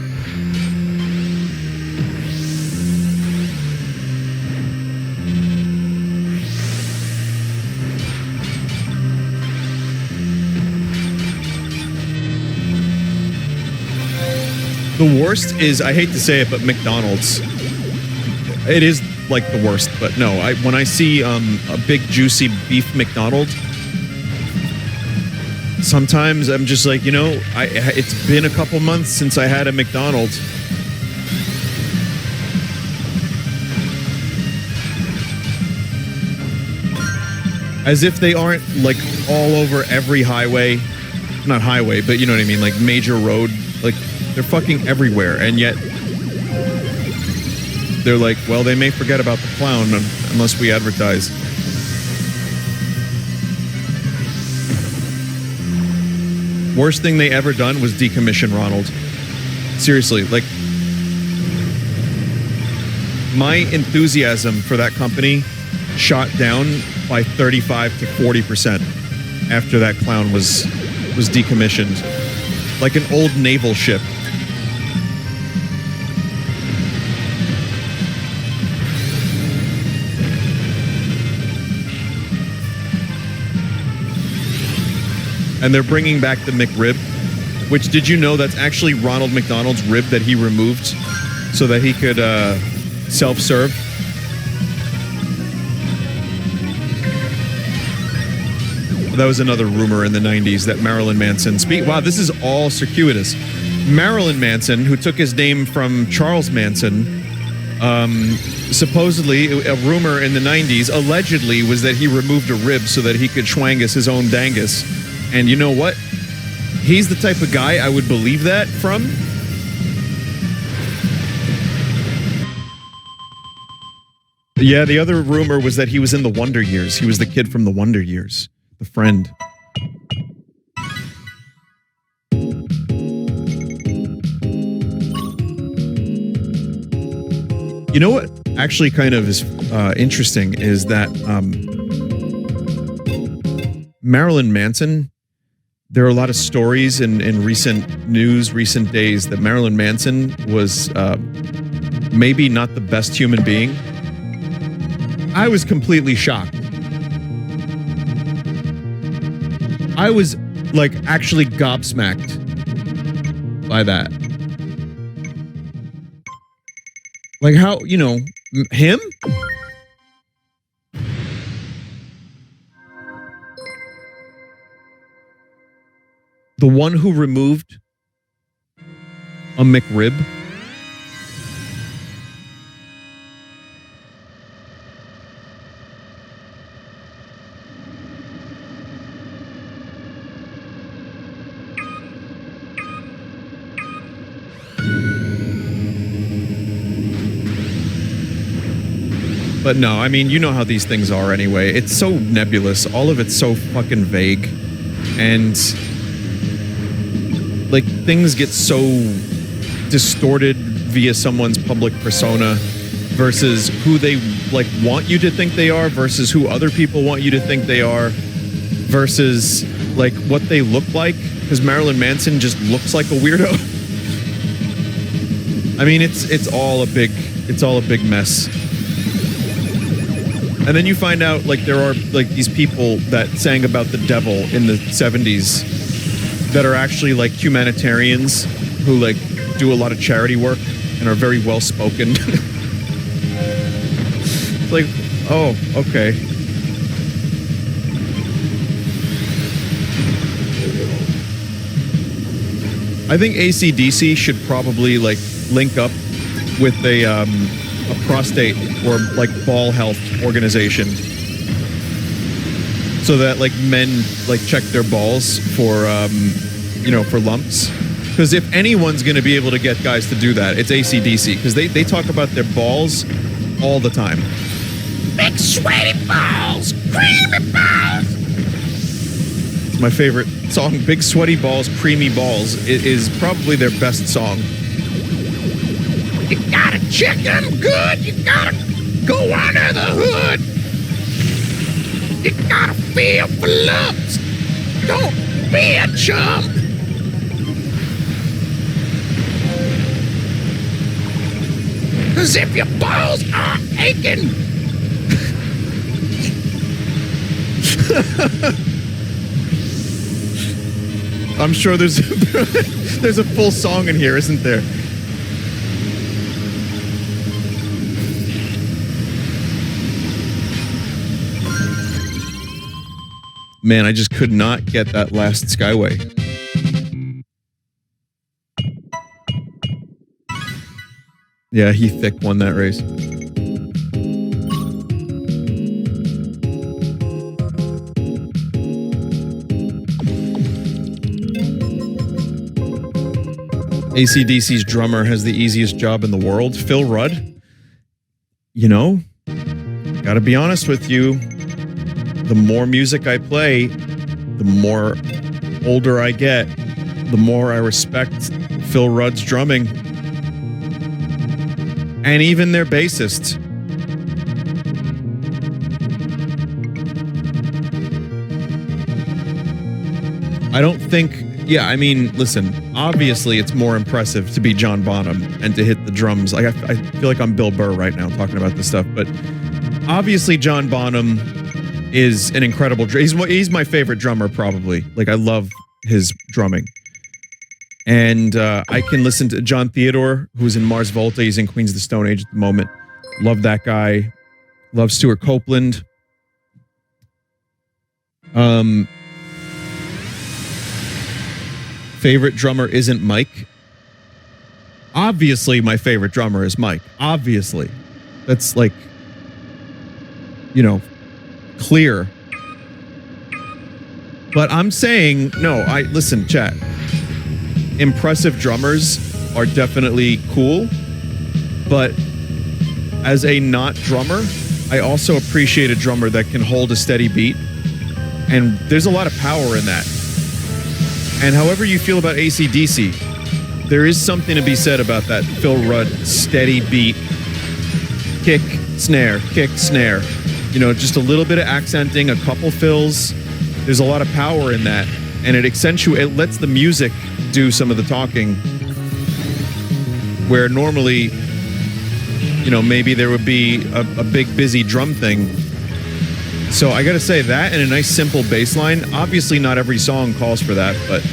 The worst is, I hate to say it, but McDonald's. It is like the worst, but no. When I see a big juicy beef McDonald's, sometimes I'm just like, it's been a couple months since I had a McDonald's. As if they aren't like all over every highway, not highway, but you know what I mean, like major road, like they're fucking everywhere, and yet they're like, well, they may forget about the clown unless we advertise. Worst thing they ever done was decommission Ronald. Seriously, like, my enthusiasm for that company shot down by 35 to 40% after that clown was decommissioned. Like an old naval ship. And they're bringing back the McRib. Which, did you know that's actually Ronald McDonald's rib that he removed so that he could self-serve? That was another rumor in the 90s that Marilyn Manson... Wow, this is all circuitous. Marilyn Manson, who took his name from Charles Manson, supposedly, a rumor in the 90s, allegedly, was that he removed a rib so that he could schwangus his own dangus. And you know what? He's the type of guy I would believe that from. Yeah, the other rumor was that he was in the Wonder Years. He was the kid from the Wonder Years. The friend. You know what actually kind of is interesting is that Marilyn Manson, there are a lot of stories in recent news, recent days that Marilyn Manson was maybe not the best human being. I was completely shocked. I was like actually gobsmacked by that. Like how, you know, him? The one who removed a McRib? But no, I mean, you know how these things are anyway. It's so nebulous. All of it's so fucking vague. And like things get so distorted via someone's public persona versus who they like want you to think they are versus who other people want you to think they are versus like what they look like, because Marilyn Manson just looks like a weirdo. I mean, it's all a big mess. And then you find out like there are like these people that sang about the devil in the 70s that are actually like humanitarians who like do a lot of charity work and are very well spoken. It's like, oh, okay. I think AC/DC should probably like link up with a prostate or like ball health organization so that like men like check their balls for you know, for lumps, because if anyone's going to be able to get guys to do that, it's AC/DC, because they talk about their balls all the time. Big sweaty balls, creamy balls. It's my favorite song. Big sweaty balls, creamy balls is probably their best song. You gotta check them good. You gotta go under the hood. You gotta feel for lumps. Don't be a chump. Cause if your balls are aching. I'm sure there's a full song in here, isn't there? Man, I just could not get that last Skyway. Yeah, he thick won that race. AC/DC's drummer has the easiest job in the world. Phil Rudd. You know, gotta be honest with you. The more music I play, the more older I get, the more I respect Phil Rudd's drumming. And even their bassist. I don't think, yeah, I mean, listen, obviously it's more impressive to be John Bonham and to hit the drums. Like I feel like I'm Bill Burr right now talking about this stuff, but obviously John Bonham is an incredible drummer. He's my favorite drummer, probably. Like, I love his drumming. And I can listen to John Theodore, who's in Mars Volta. He's in Queens of the Stone Age at the moment. Love that guy. Love Stuart Copeland. Favorite drummer isn't Mike. Obviously, my favorite drummer is Mike. Obviously. That's like, you know, clear. But I'm saying, no, listen, chat. Impressive drummers are definitely cool. But as a not drummer, I also appreciate a drummer that can hold a steady beat. And there's a lot of power in that. And however you feel about AC/DC, there is something to be said about that Phil Rudd steady beat, kick, snare, you know, just a little bit of accenting, a couple fills. There's a lot of power in that, and it lets the music do some of the talking, where normally, you know, maybe there would be a big busy drum thing. So I gotta say that, and a nice simple bass line. Obviously not every song calls for that, but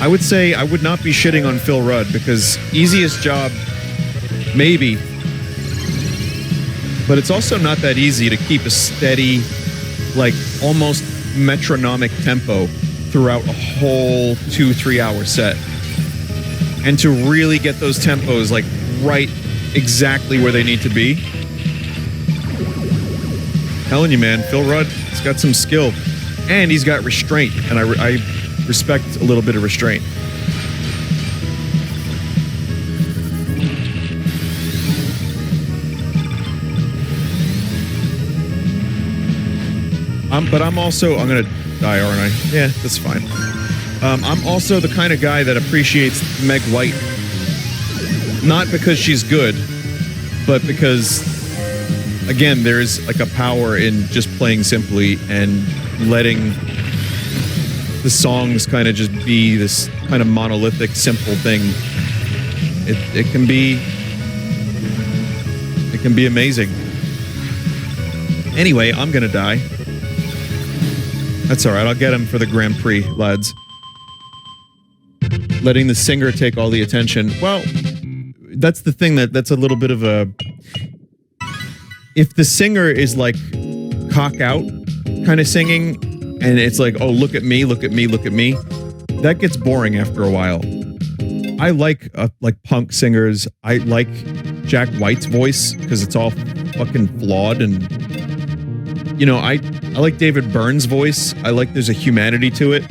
I would say I would not be shitting on Phil Rudd, because easiest job, maybe, but it's also not that easy to keep a steady, like almost metronomic tempo throughout a whole 2-3 hour set. And to really get those tempos like right exactly where they need to be. Telling you, man, Phil Rudd, he's got some skill, and he's got restraint, and I respect a little bit of restraint. But I'm gonna die, aren't I? Yeah, that's fine. I'm also the kind of guy that appreciates Meg White, not because she's good, but because, again, there is like a power in just playing simply and letting the songs kind of just be this kind of monolithic, simple thing. It can be amazing. Anyway, I'm gonna die. That's all right. I'll get him for the Grand Prix, lads. Letting the singer take all the attention. Well, that's the thing that's a little bit of a... If the singer is like cock out kind of singing, and it's like, oh, look at me, look at me, look at me, that gets boring after a while. I like punk singers. I like Jack White's voice because it's all fucking flawed, and you know, I like David Byrne's voice. I like there's a humanity to it.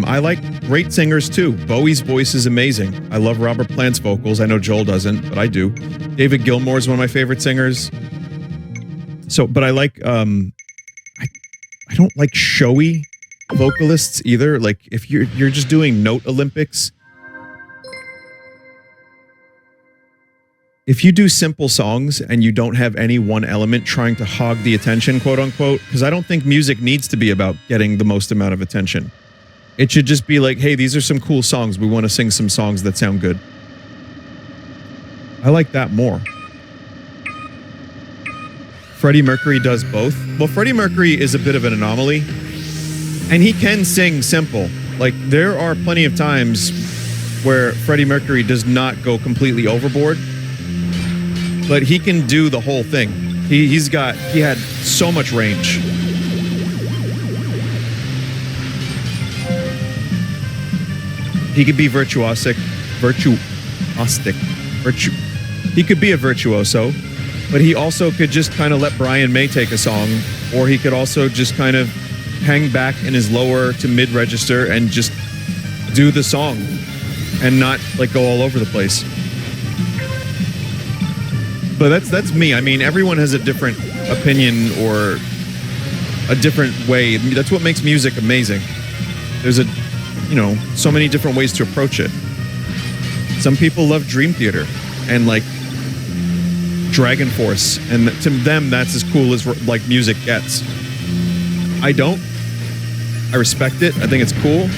I like great singers too. Bowie's voice is amazing. I love Robert Plant's vocals. I know Joel doesn't, but I do. David Gilmour is one of my favorite singers. So, but I like, I don't like showy vocalists either. Like if you're just doing note Olympics, if you do simple songs and you don't have any one element trying to hog the attention, quote unquote, because I don't think music needs to be about getting the most amount of attention. It should just be like, hey, these are some cool songs. We want to sing some songs that sound good. I like that more. Freddie Mercury does both. Well, Freddie Mercury is a bit of an anomaly, and he can sing simple. Like, there are plenty of times where Freddie Mercury does not go completely overboard, but he can do the whole thing. He had so much range. He could be virtuosic. He could be a virtuoso, but he also could just kind of let Brian May take a song, or he could also just kind of hang back in his lower to mid register and just do the song and not like go all over the place. But that's me. I mean, everyone has a different opinion or a different way. That's what makes music amazing. There's so many different ways to approach it. Some people love Dream Theater and like Dragon Force, and to them that's as cool as like music gets. I don't. I respect it. I think it's cool,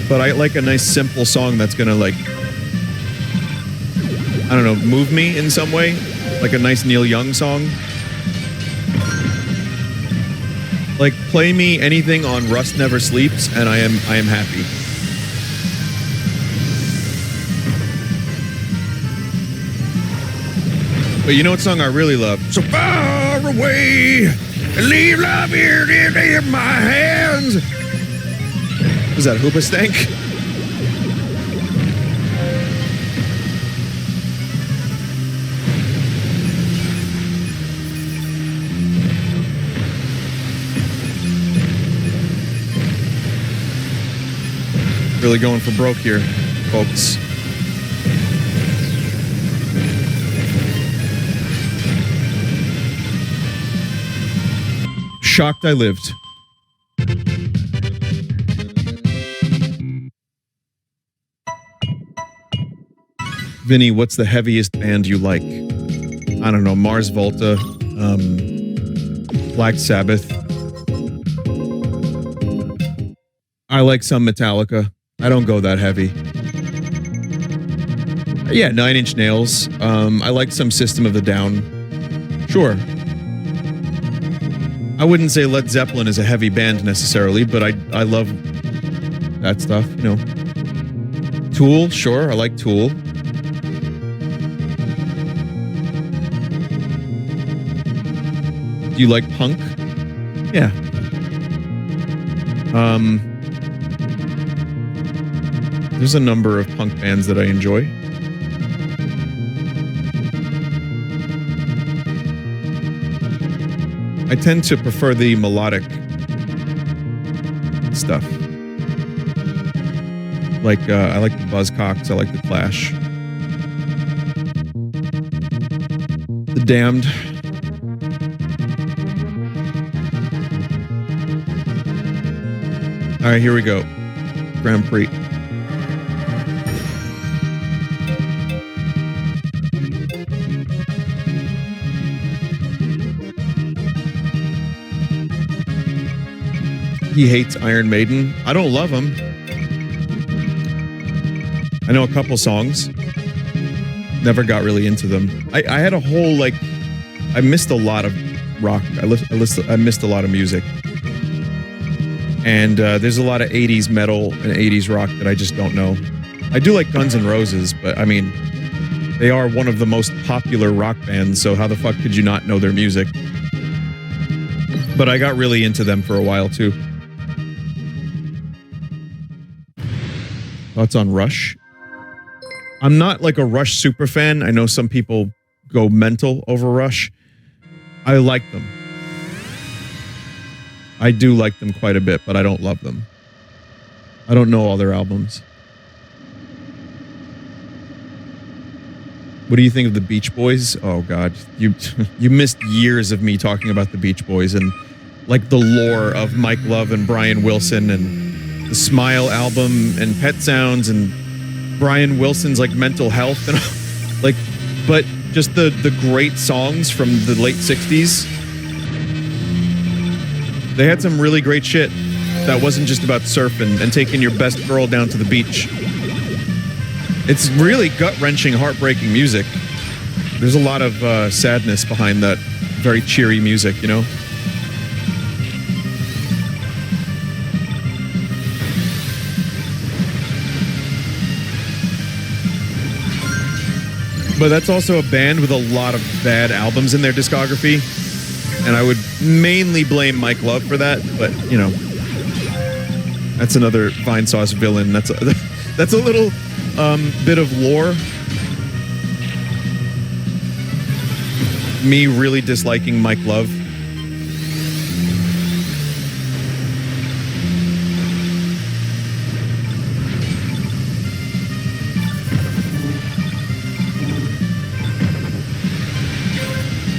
but I like a nice simple song that's gonna like, I don't know, move me in some way, like a nice Neil Young song. Like, play me anything on Rust Never Sleeps, and I am happy. But you know what song I really love? So far away, and leave love here in my hands. Was that Hoobastank? Really going for broke here, folks. Shocked I lived. Vinny, what's the heaviest band you like? I don't know, Mars Volta, Black Sabbath. I like some Metallica. I don't go that heavy. Yeah, 9 Inch Nails. I like some System of the Down. Sure. I wouldn't say Led Zeppelin is a heavy band necessarily, but I love that stuff, you know. Tool, sure, I like Tool. Do you like punk? Yeah. There's a number of punk bands that I enjoy. I tend to prefer the melodic stuff. Like, I like the Buzzcocks, I like the Clash. The Damned. All right, here we go. Grand Prix. He hates Iron Maiden. I don't love them. I know a couple songs. Never got really into them. I had a whole, like, I missed a lot of rock. I missed a lot of music. And there's a lot of 80s metal and 80s rock that I just don't know. I do like Guns N' Roses, but I mean, they are one of the most popular rock bands, so how the fuck could you not know their music? But I got really into them for a while too. Thoughts on Rush? I'm not like a Rush super fan. I know some people go mental over Rush. I like them. I do like them quite a bit, but I don't love them. I don't know all their albums. What do you think of the Beach Boys? Oh God, you missed years of me talking about the Beach Boys and like the lore of Mike Love and Brian Wilson and the Smile album and Pet Sounds and Brian Wilson's like mental health and like, but just the great songs from the late 60s. They had some really great shit that wasn't just about surfing and taking your best girl down to the beach. It's really gut-wrenching, heartbreaking music. There's a lot of sadness behind that very cheery music, you know? But that's also a band with a lot of bad albums in their discography. And I would mainly blame Mike Love for that, but, you know, that's another Vinesauce villain. That's a little bit of lore. Me really disliking Mike Love.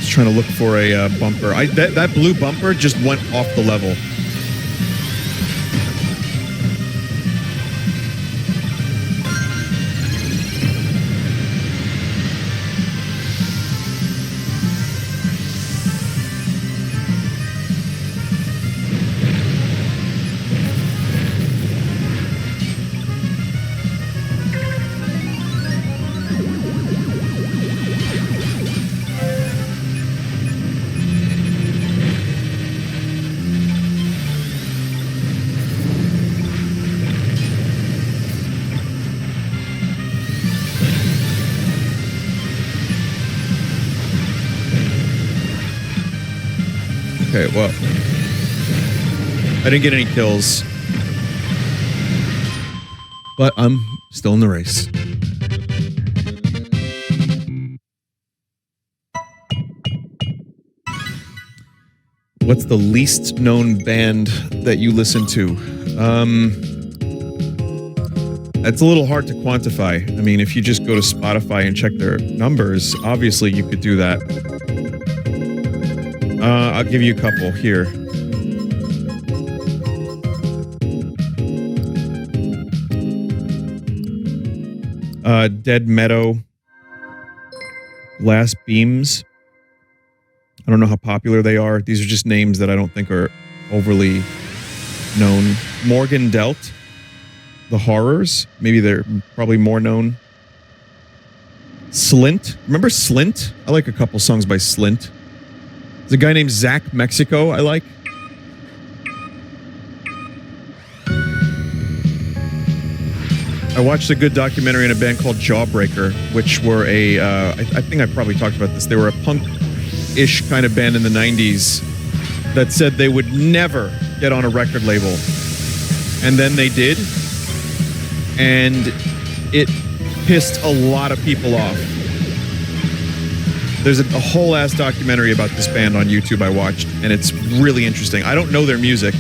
Trying to look for a bumper. That blue bumper just went off the level. Okay, well, I didn't get any kills, but I'm still in the race. What's the least known band that you listen to? That's a little hard to quantify. I mean, if you just go to Spotify and check their numbers, obviously you could do that. I'll give you a couple here. Dead Meadow, Last Beams. I don't know how popular they are. These are just names that I don't think are overly known. Morgan Delt, The Horrors. Maybe they're probably more known. Slint. Remember Slint? I like a couple songs by Slint. There's a guy named Zach Mexico I like. I watched a good documentary on a band called Jawbreaker, which were I think I probably talked about this. They were a punk-ish kind of band in the 90s that said they would never get on a record label. And then they did. And it pissed a lot of people off. There's a whole ass documentary about this band on YouTube I watched, and it's really interesting. I don't know their music,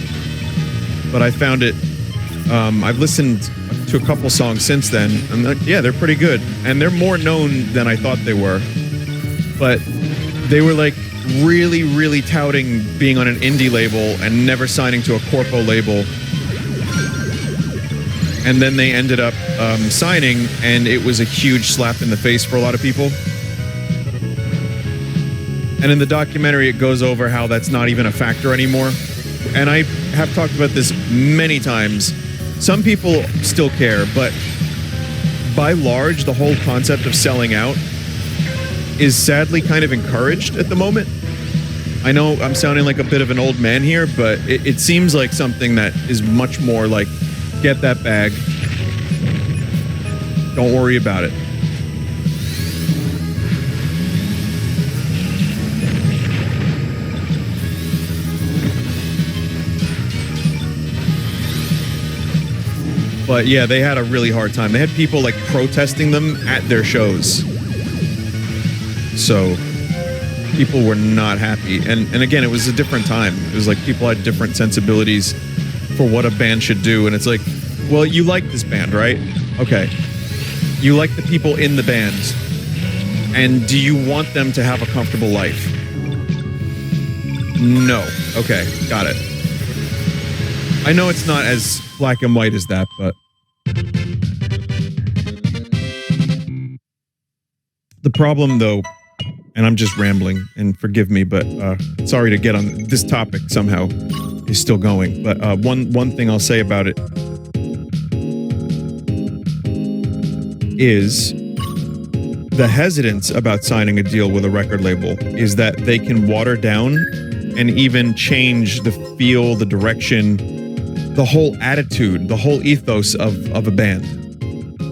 but I found it. I've listened to a couple songs since then, and yeah, they're pretty good. And they're more known than I thought they were. But they were like really, really touting being on an indie label and never signing to a corpo label. And then they ended up signing, and it was a huge slap in the face for a lot of people. And in the documentary, it goes over how that's not even a factor anymore. And I have talked about this many times. Some people still care, but by large, the whole concept of selling out is sadly kind of encouraged at the moment. I know I'm sounding like a bit of an old man here, but it seems like something that is much more like, get that bag, don't worry about it. But yeah, they had a really hard time. They had people like protesting them at their shows. So people were not happy. And again, it was a different time. It was like people had different sensibilities for what a band should do. And it's like, well, you like this band, right? Okay. You like the people in the band. And do you want them to have a comfortable life? No. Okay, got it. I know it's not as black and white as that, but the problem, though, and I'm just rambling, and forgive me, but sorry to get on this topic somehow, is still going. But one thing I'll say about it is the hesitance about signing a deal with a record label is that they can water down and even change the feel, the direction, the whole attitude, the whole ethos of a band.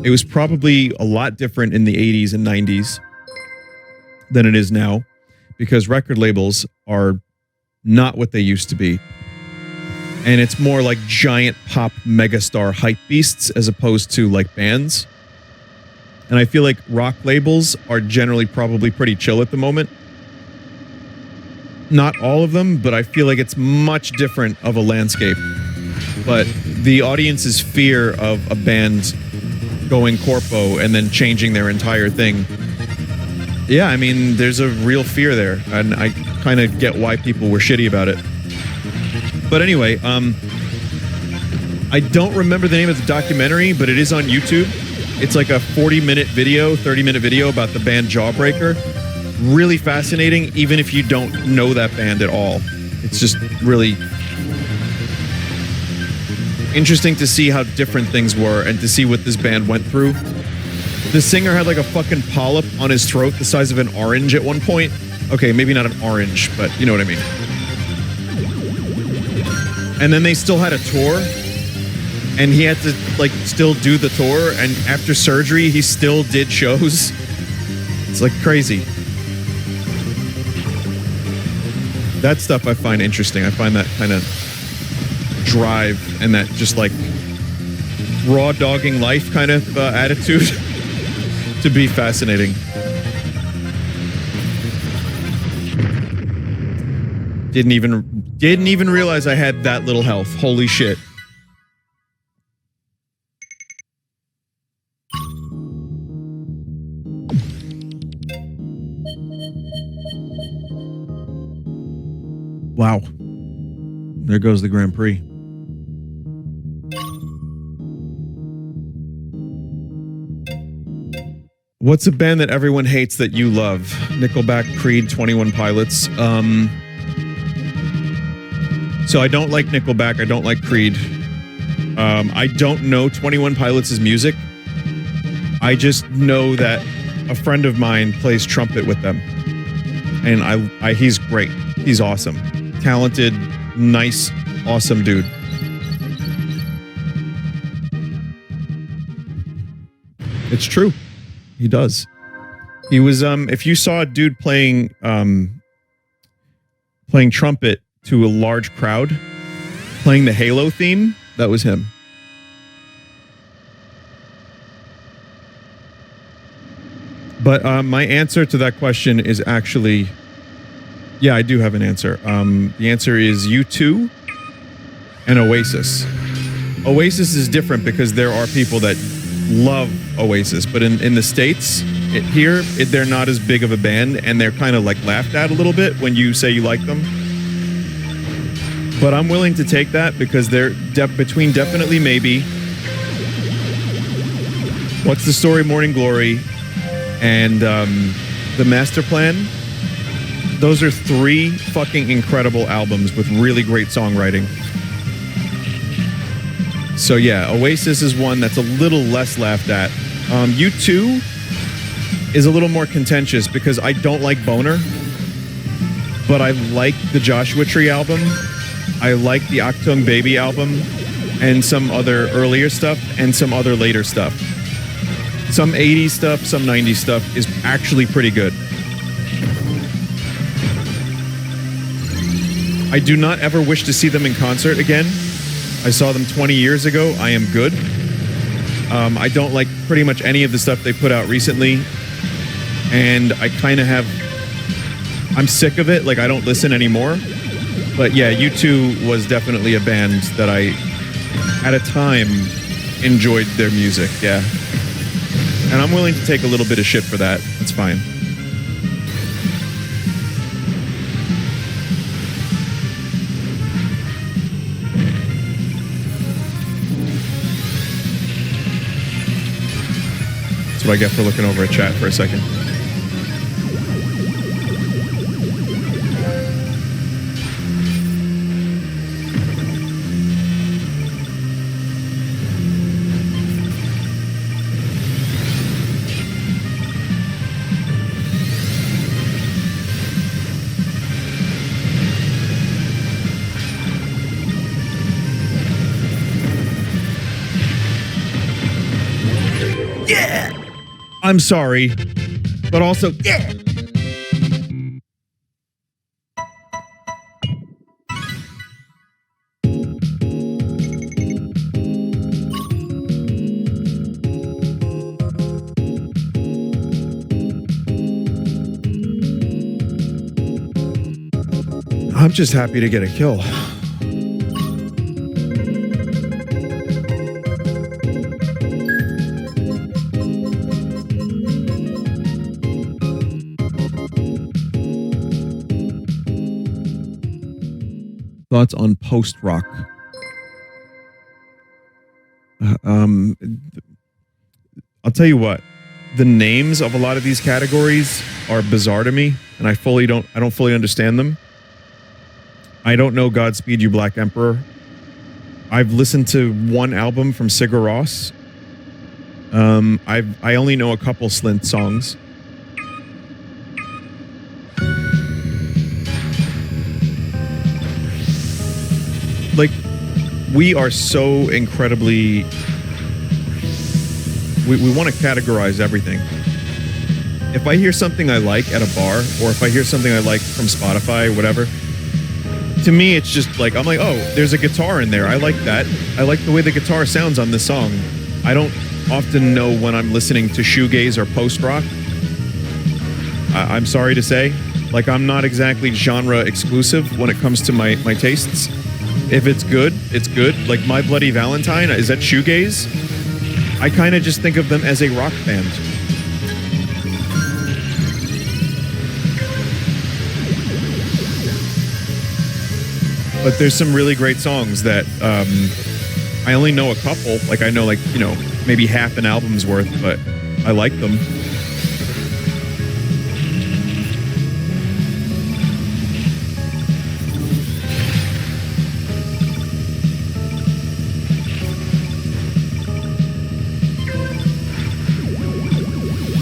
It was probably a lot different in the 80s and 90s than it is now, because record labels are not what they used to be. And it's more like giant pop megastar hype beasts as opposed to like bands. And I feel like rock labels are generally probably pretty chill at the moment. Not all of them, but I feel like it's much different of a landscape. But the audience's fear of a band going corpo and then changing their entire thing. Yeah, I mean, there's a real fear there. And I kind of get why people were shitty about it. But anyway, I don't remember the name of the documentary, but it is on YouTube. It's like a 40-minute video, 30-minute video about the band Jawbreaker. Really fascinating, even if you don't know that band at all. It's just really interesting to see how different things were and to see what this band went through. The singer had like a fucking polyp on his throat the size of an orange at one point. Okay, maybe not an orange, but you know what I mean. And then they still had a tour, and he had to like still do the tour, and after surgery he still did shows. It's like crazy. That stuff I find interesting. I find that kind of drive and that just like raw dogging life kind of attitude to be fascinating. Didn't even realize I had that little health. Holy shit. Wow. There goes the Grand Prix. What's a band that everyone hates that you love? Nickelback, Creed, 21 Pilots. So I don't like Nickelback. I don't like Creed. I don't know 21 Pilots' music. I just know that a friend of mine plays trumpet with them. And he's great. He's awesome. Talented, nice, awesome dude. It's true. He does. He was if you saw a dude playing trumpet to a large crowd, playing the Halo theme, that was him. But my answer to that question is actually, yeah, I do have an answer. The answer is U2 and Oasis. Oasis is different because there are people that love Oasis, but in the States, they're not as big of a band, and they're kind of like laughed at a little bit when you say you like them. But I'm willing to take that because they're between Definitely Maybe, What's the Story, Morning Glory, and The Master Plan. Those are 3 fucking incredible albums with really great songwriting. So yeah, Oasis is one that's a little less laughed at. U2 is a little more contentious because I don't like Boner, but I like the Joshua Tree album. I like the Achtung Baby album and some other earlier stuff and some other later stuff. Some 80s stuff, some 90s stuff is actually pretty good. I do not ever wish to see them in concert again. I saw them 20 years ago. I am good. I don't like pretty much any of the stuff they put out recently. And I kind of I'm sick of it. Like, I don't listen anymore. But yeah, U2 was definitely a band that I, at a time, enjoyed their music. Yeah. And I'm willing to take a little bit of shit for that. It's fine. That's what I get for looking over a chat for a second. Yeah! I'm sorry, but also, yeah! I'm just happy to get a kill. Thoughts on post-rock? I'll tell you what. The names of a lot of these categories are bizarre to me, and I don't fully understand them. I don't know Godspeed You Black Emperor. I've listened to one album from Sigur Rós. I only know a couple Slint songs. Like, we are so incredibly... We want to categorize everything. If I hear something I like at a bar, or if I hear something I like from Spotify, whatever, to me, it's just like, I'm like, oh, there's a guitar in there. I like that. I like the way the guitar sounds on this song. I don't often know when I'm listening to shoegaze or post-rock. I'm sorry to say. Like, I'm not exactly genre exclusive when it comes to my tastes. If it's good, it's good. Like, My Bloody Valentine, is that shoegaze? I kind of just think of them as a rock band. But there's some really great songs that I only know a couple. Like, I know, like, you know, maybe half an album's worth, but I like them.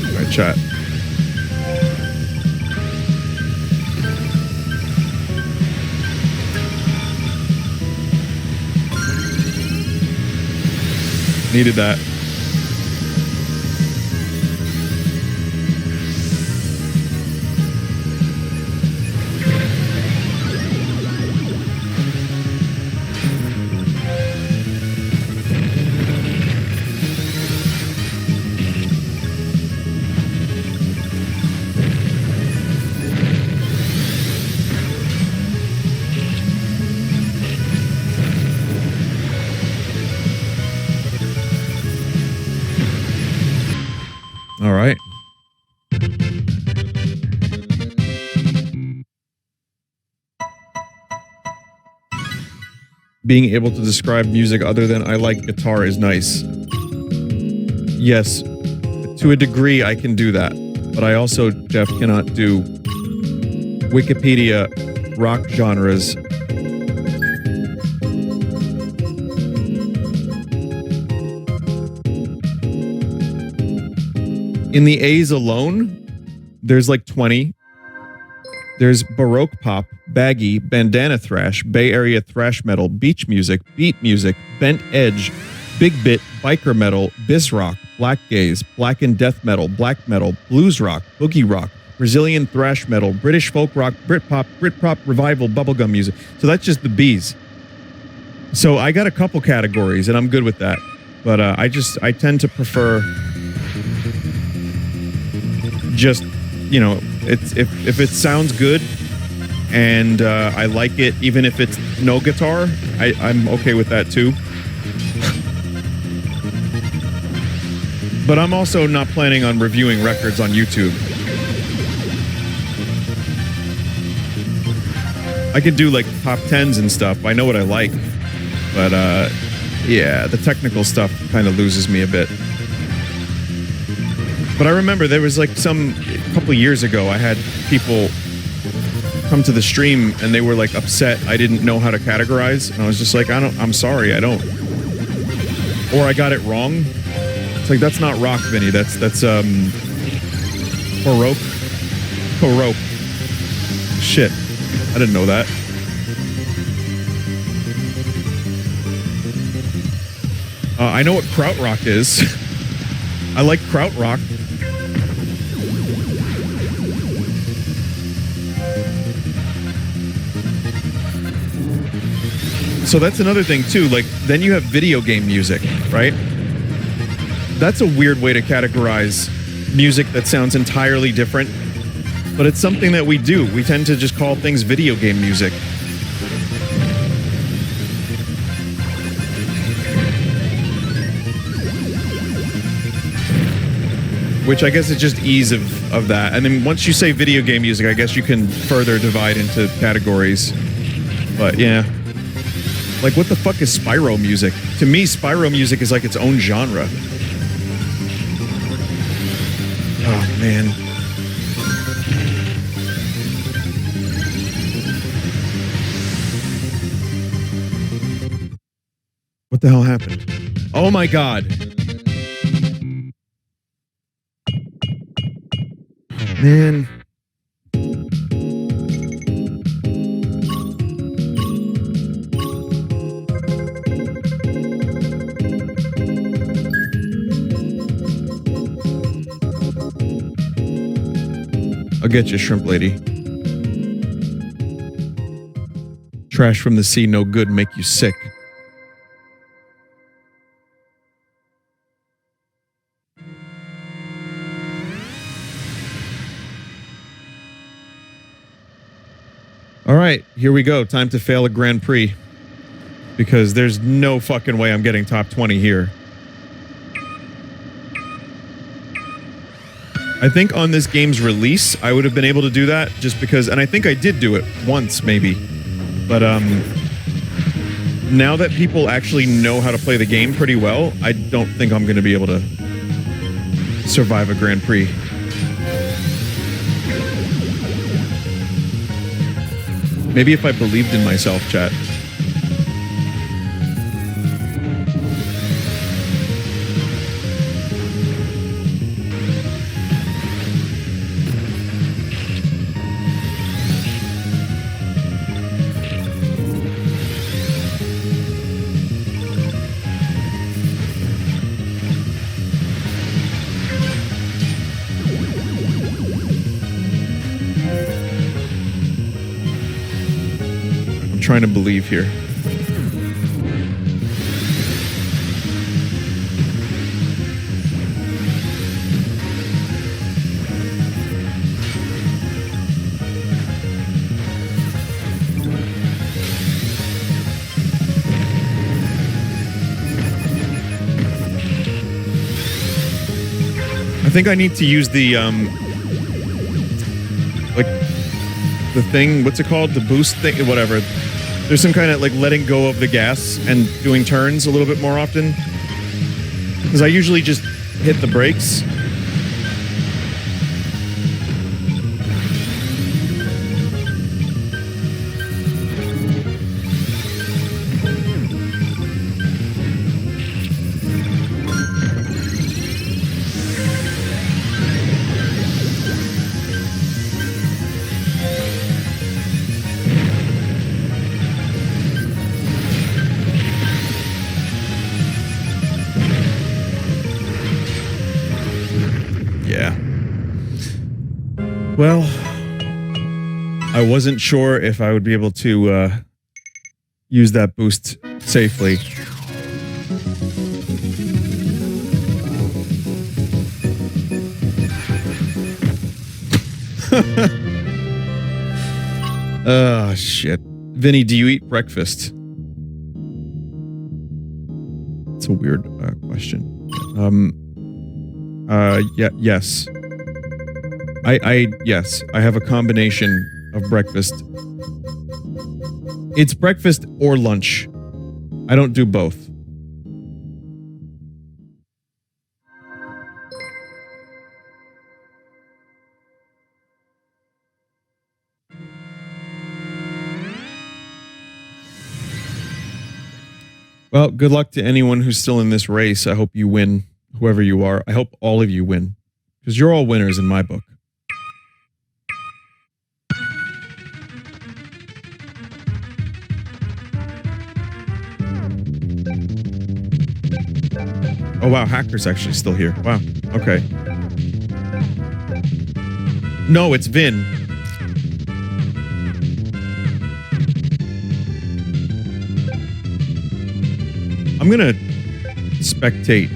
All right, chat. Needed that. All right. Being able to describe music other than I like guitar is nice. Yes, to a degree I can do that. But I also, Jeff, cannot do Wikipedia rock genres. In the A's alone, there's like 20. There's Baroque pop, baggy, bandana thrash, Bay Area thrash metal, beach music, beat music, bent edge, big bit, biker metal, biz rock, black gaze, blackened death metal, black metal, blues rock, boogie rock, Brazilian thrash metal, British folk rock, Britpop revival, bubblegum music. So that's just the B's. So I got a couple categories and I'm good with that. But I tend to prefer just, you know, it's if it sounds good and I like it, even if it's no guitar, I'm okay with that too. But I'm also not planning on reviewing records on YouTube. I could do like top 10s and stuff. I know what I like, but yeah, the technical stuff kind of loses me a bit. But I remember there was like a couple years ago, I had people come to the stream and they were like upset I didn't know how to categorize. And I was just like, I'm sorry, I don't. Or I got it wrong. It's like, that's not rock, Vinny. That's Baroque. Shit. I didn't know that. I know what krautrock is. I like krautrock. So that's another thing too, like, then you have video game music, right? That's a weird way to categorize music that sounds entirely different, but it's something that we do. We tend to just call things video game music. Which I guess is just ease of that. And then once you say video game music, I guess you can further divide into categories. But yeah. Like, what the fuck is Spyro music? To me, Spyro music is like its own genre. Oh, man. What the hell happened? Oh my god. Man. I'll get you, shrimp lady. Trash from the sea, no good, make you sick. All right, here we go. Time to fail a Grand Prix. Because there's no fucking way I'm getting top 20 here. I think on this game's release, I would have been able to do that just because, and I think I did do it once, maybe. But, now that people actually know how to play the game pretty well, I don't think I'm going to be able to survive a Grand Prix. Maybe if I believed in myself, chat. Trying to believe here. I think I need to use the like the thing, what's it called? The boost thing, whatever. There's some kind of like letting go of the gas and doing turns a little bit more often. Because I usually just hit the brakes. Well, I wasn't sure if I would be able to use that boost safely. Oh, shit. Vinny, do you eat breakfast? It's a weird question. Yeah, yes. Yes, I have a combination of breakfast. It's breakfast or lunch. I don't do both. Well, good luck to anyone who's still in this race. I hope you win, whoever you are. I hope all of you win, because you're all winners in my book. Oh, wow. Hacker's actually still here. Wow. Okay. No, it's Vin. I'm going to spectate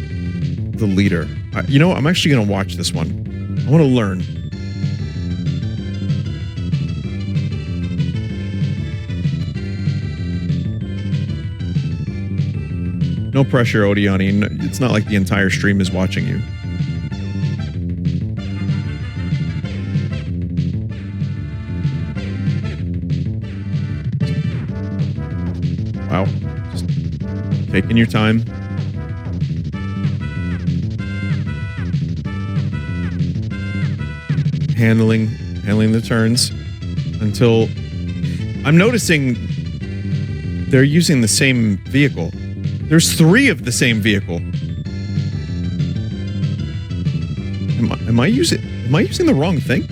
the leader. You know, I'm actually going to watch this one. I want to learn. No pressure, Odiani. It's not like the entire stream is watching you. Wow. Just taking your time. Handling the turns until I'm noticing they're using the same vehicle. There's 3 of the same vehicle. Am I using the wrong thing?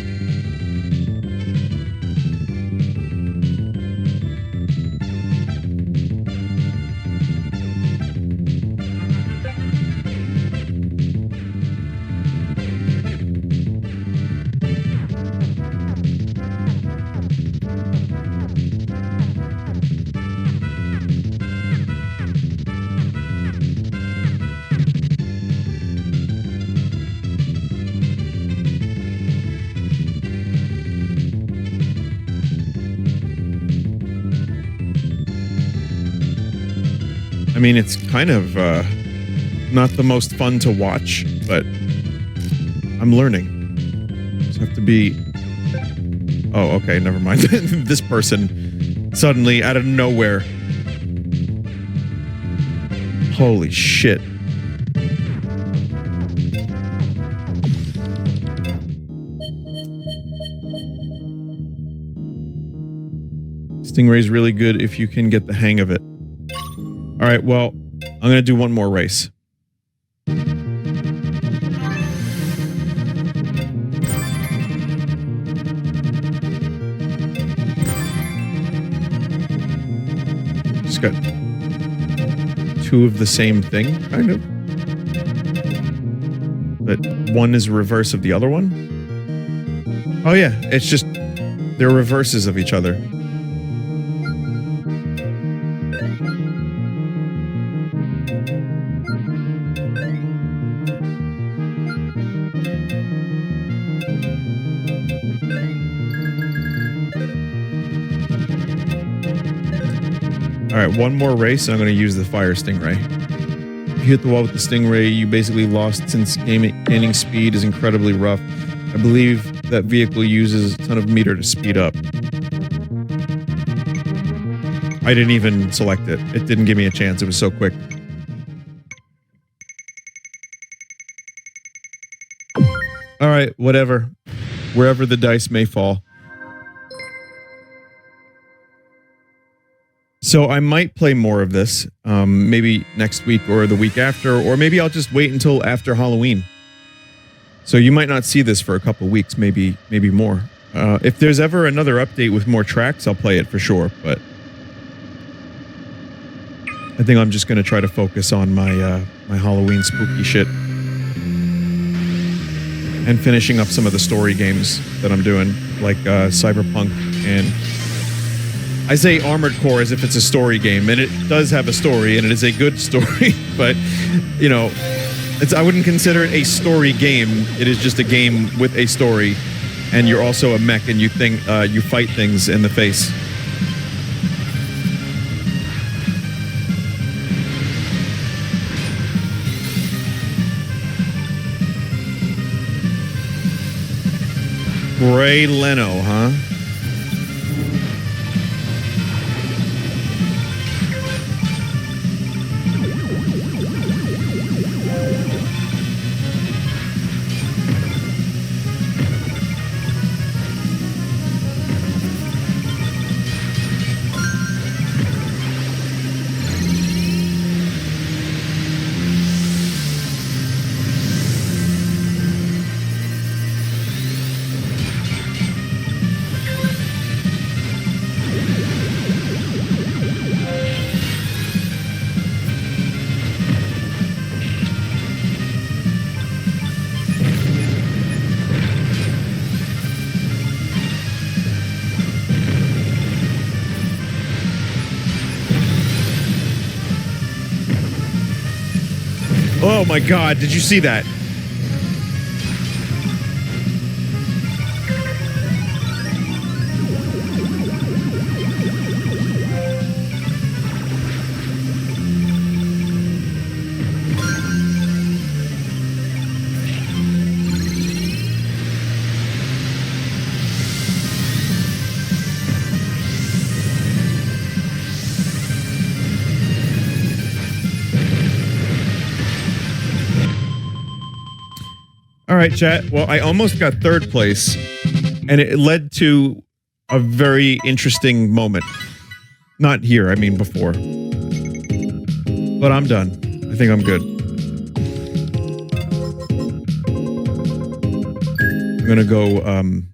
I mean, it's kind of not the most fun to watch, but I'm learning. Just have to be... Oh, okay, never mind. This person suddenly, out of nowhere. Holy shit. Stingray's really good if you can get the hang of it. All right, well, I'm going to do one more race. Just got two of the same thing, kind of. But one is reverse of the other one. Oh yeah, it's just they're reverses of each other. All right, one more race, and I'm going to use the Fire Stingray. If you hit the wall with the Stingray, you basically lost since gaining speed is incredibly rough. I believe that vehicle uses a ton of meter to speed up. I didn't even select it. It didn't give me a chance. It was so quick. All right, whatever. Wherever the dice may fall. So I might play more of this, maybe next week or the week after, or maybe I'll just wait until after Halloween. So you might not see this for a couple weeks, maybe more. If there's ever another update with more tracks, I'll play it for sure. But I think I'm just going to try to focus on my my Halloween spooky shit and finishing up some of the story games that I'm doing, like Cyberpunk and. I say Armored Core as if it's a story game, and it does have a story, and it is a good story, but, you know, I wouldn't consider it a story game. It is just a game with a story, and you're also a mech, and you fight things in the face. Ray Leno, huh? Oh my God, did you see that? All right, chat. Well, I almost got third place, and it led to a very interesting moment. Not here, I mean before. But I'm done. I think I'm good. I'm gonna go, I'm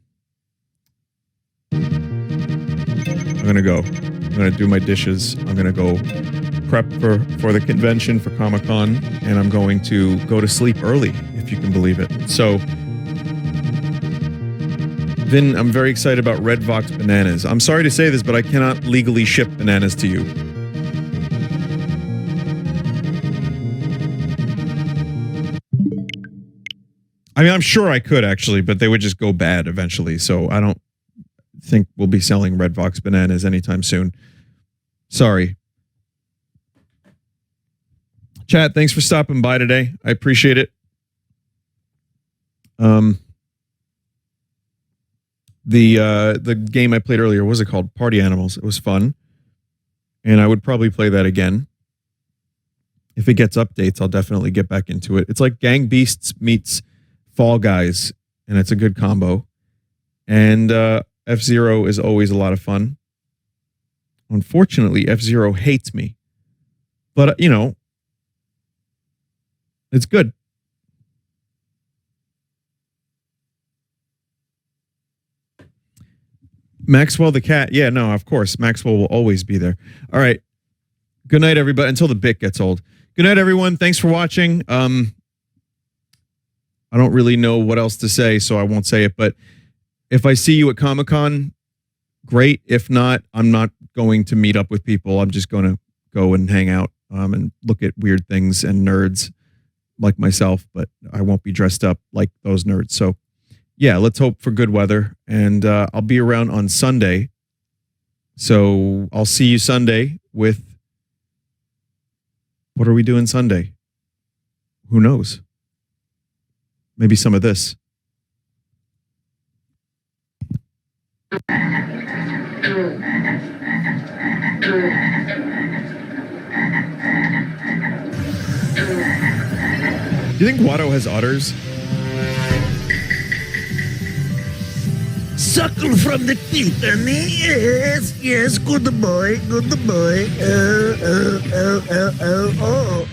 gonna do my dishes. I'm gonna go prep for the convention for Comic-Con, and I'm going to go to sleep early, if you can believe it. So, Vin, I'm very excited about Red Vox bananas. I'm sorry to say this, but I cannot legally ship bananas to you. I mean, I'm sure I could actually, but they would just go bad eventually. So I don't think we'll be selling Red Vox bananas anytime soon. Sorry. Chat, thanks for stopping by today. I appreciate it. The game I played earlier, what was it called? Party Animals. It was fun. And I would probably play that again. If it gets updates, I'll definitely get back into it. It's like Gang Beasts meets Fall Guys, and it's a good combo. And F-Zero is always a lot of fun. Unfortunately, F-Zero hates me. But, you know, it's good. Maxwell the cat. Yeah, no, of course. Maxwell will always be there. All right. Good night, everybody. Until the bit gets old. Good night, everyone. Thanks for watching. I don't really know what else to say, so I won't say it. But if I see you at Comic-Con, great. If not, I'm not going to meet up with people. I'm just going to go and hang out and look at weird things and nerds like myself, but I won't be dressed up like those nerds. So, yeah, let's hope for good weather. And I'll be around on Sunday. So I'll see you Sunday with... What are we doing Sunday? Who knows? Maybe some of this. Do you think Watto has udders? Suckle from the teeth, honey. Yes, yes, good boy, good boy. Oh.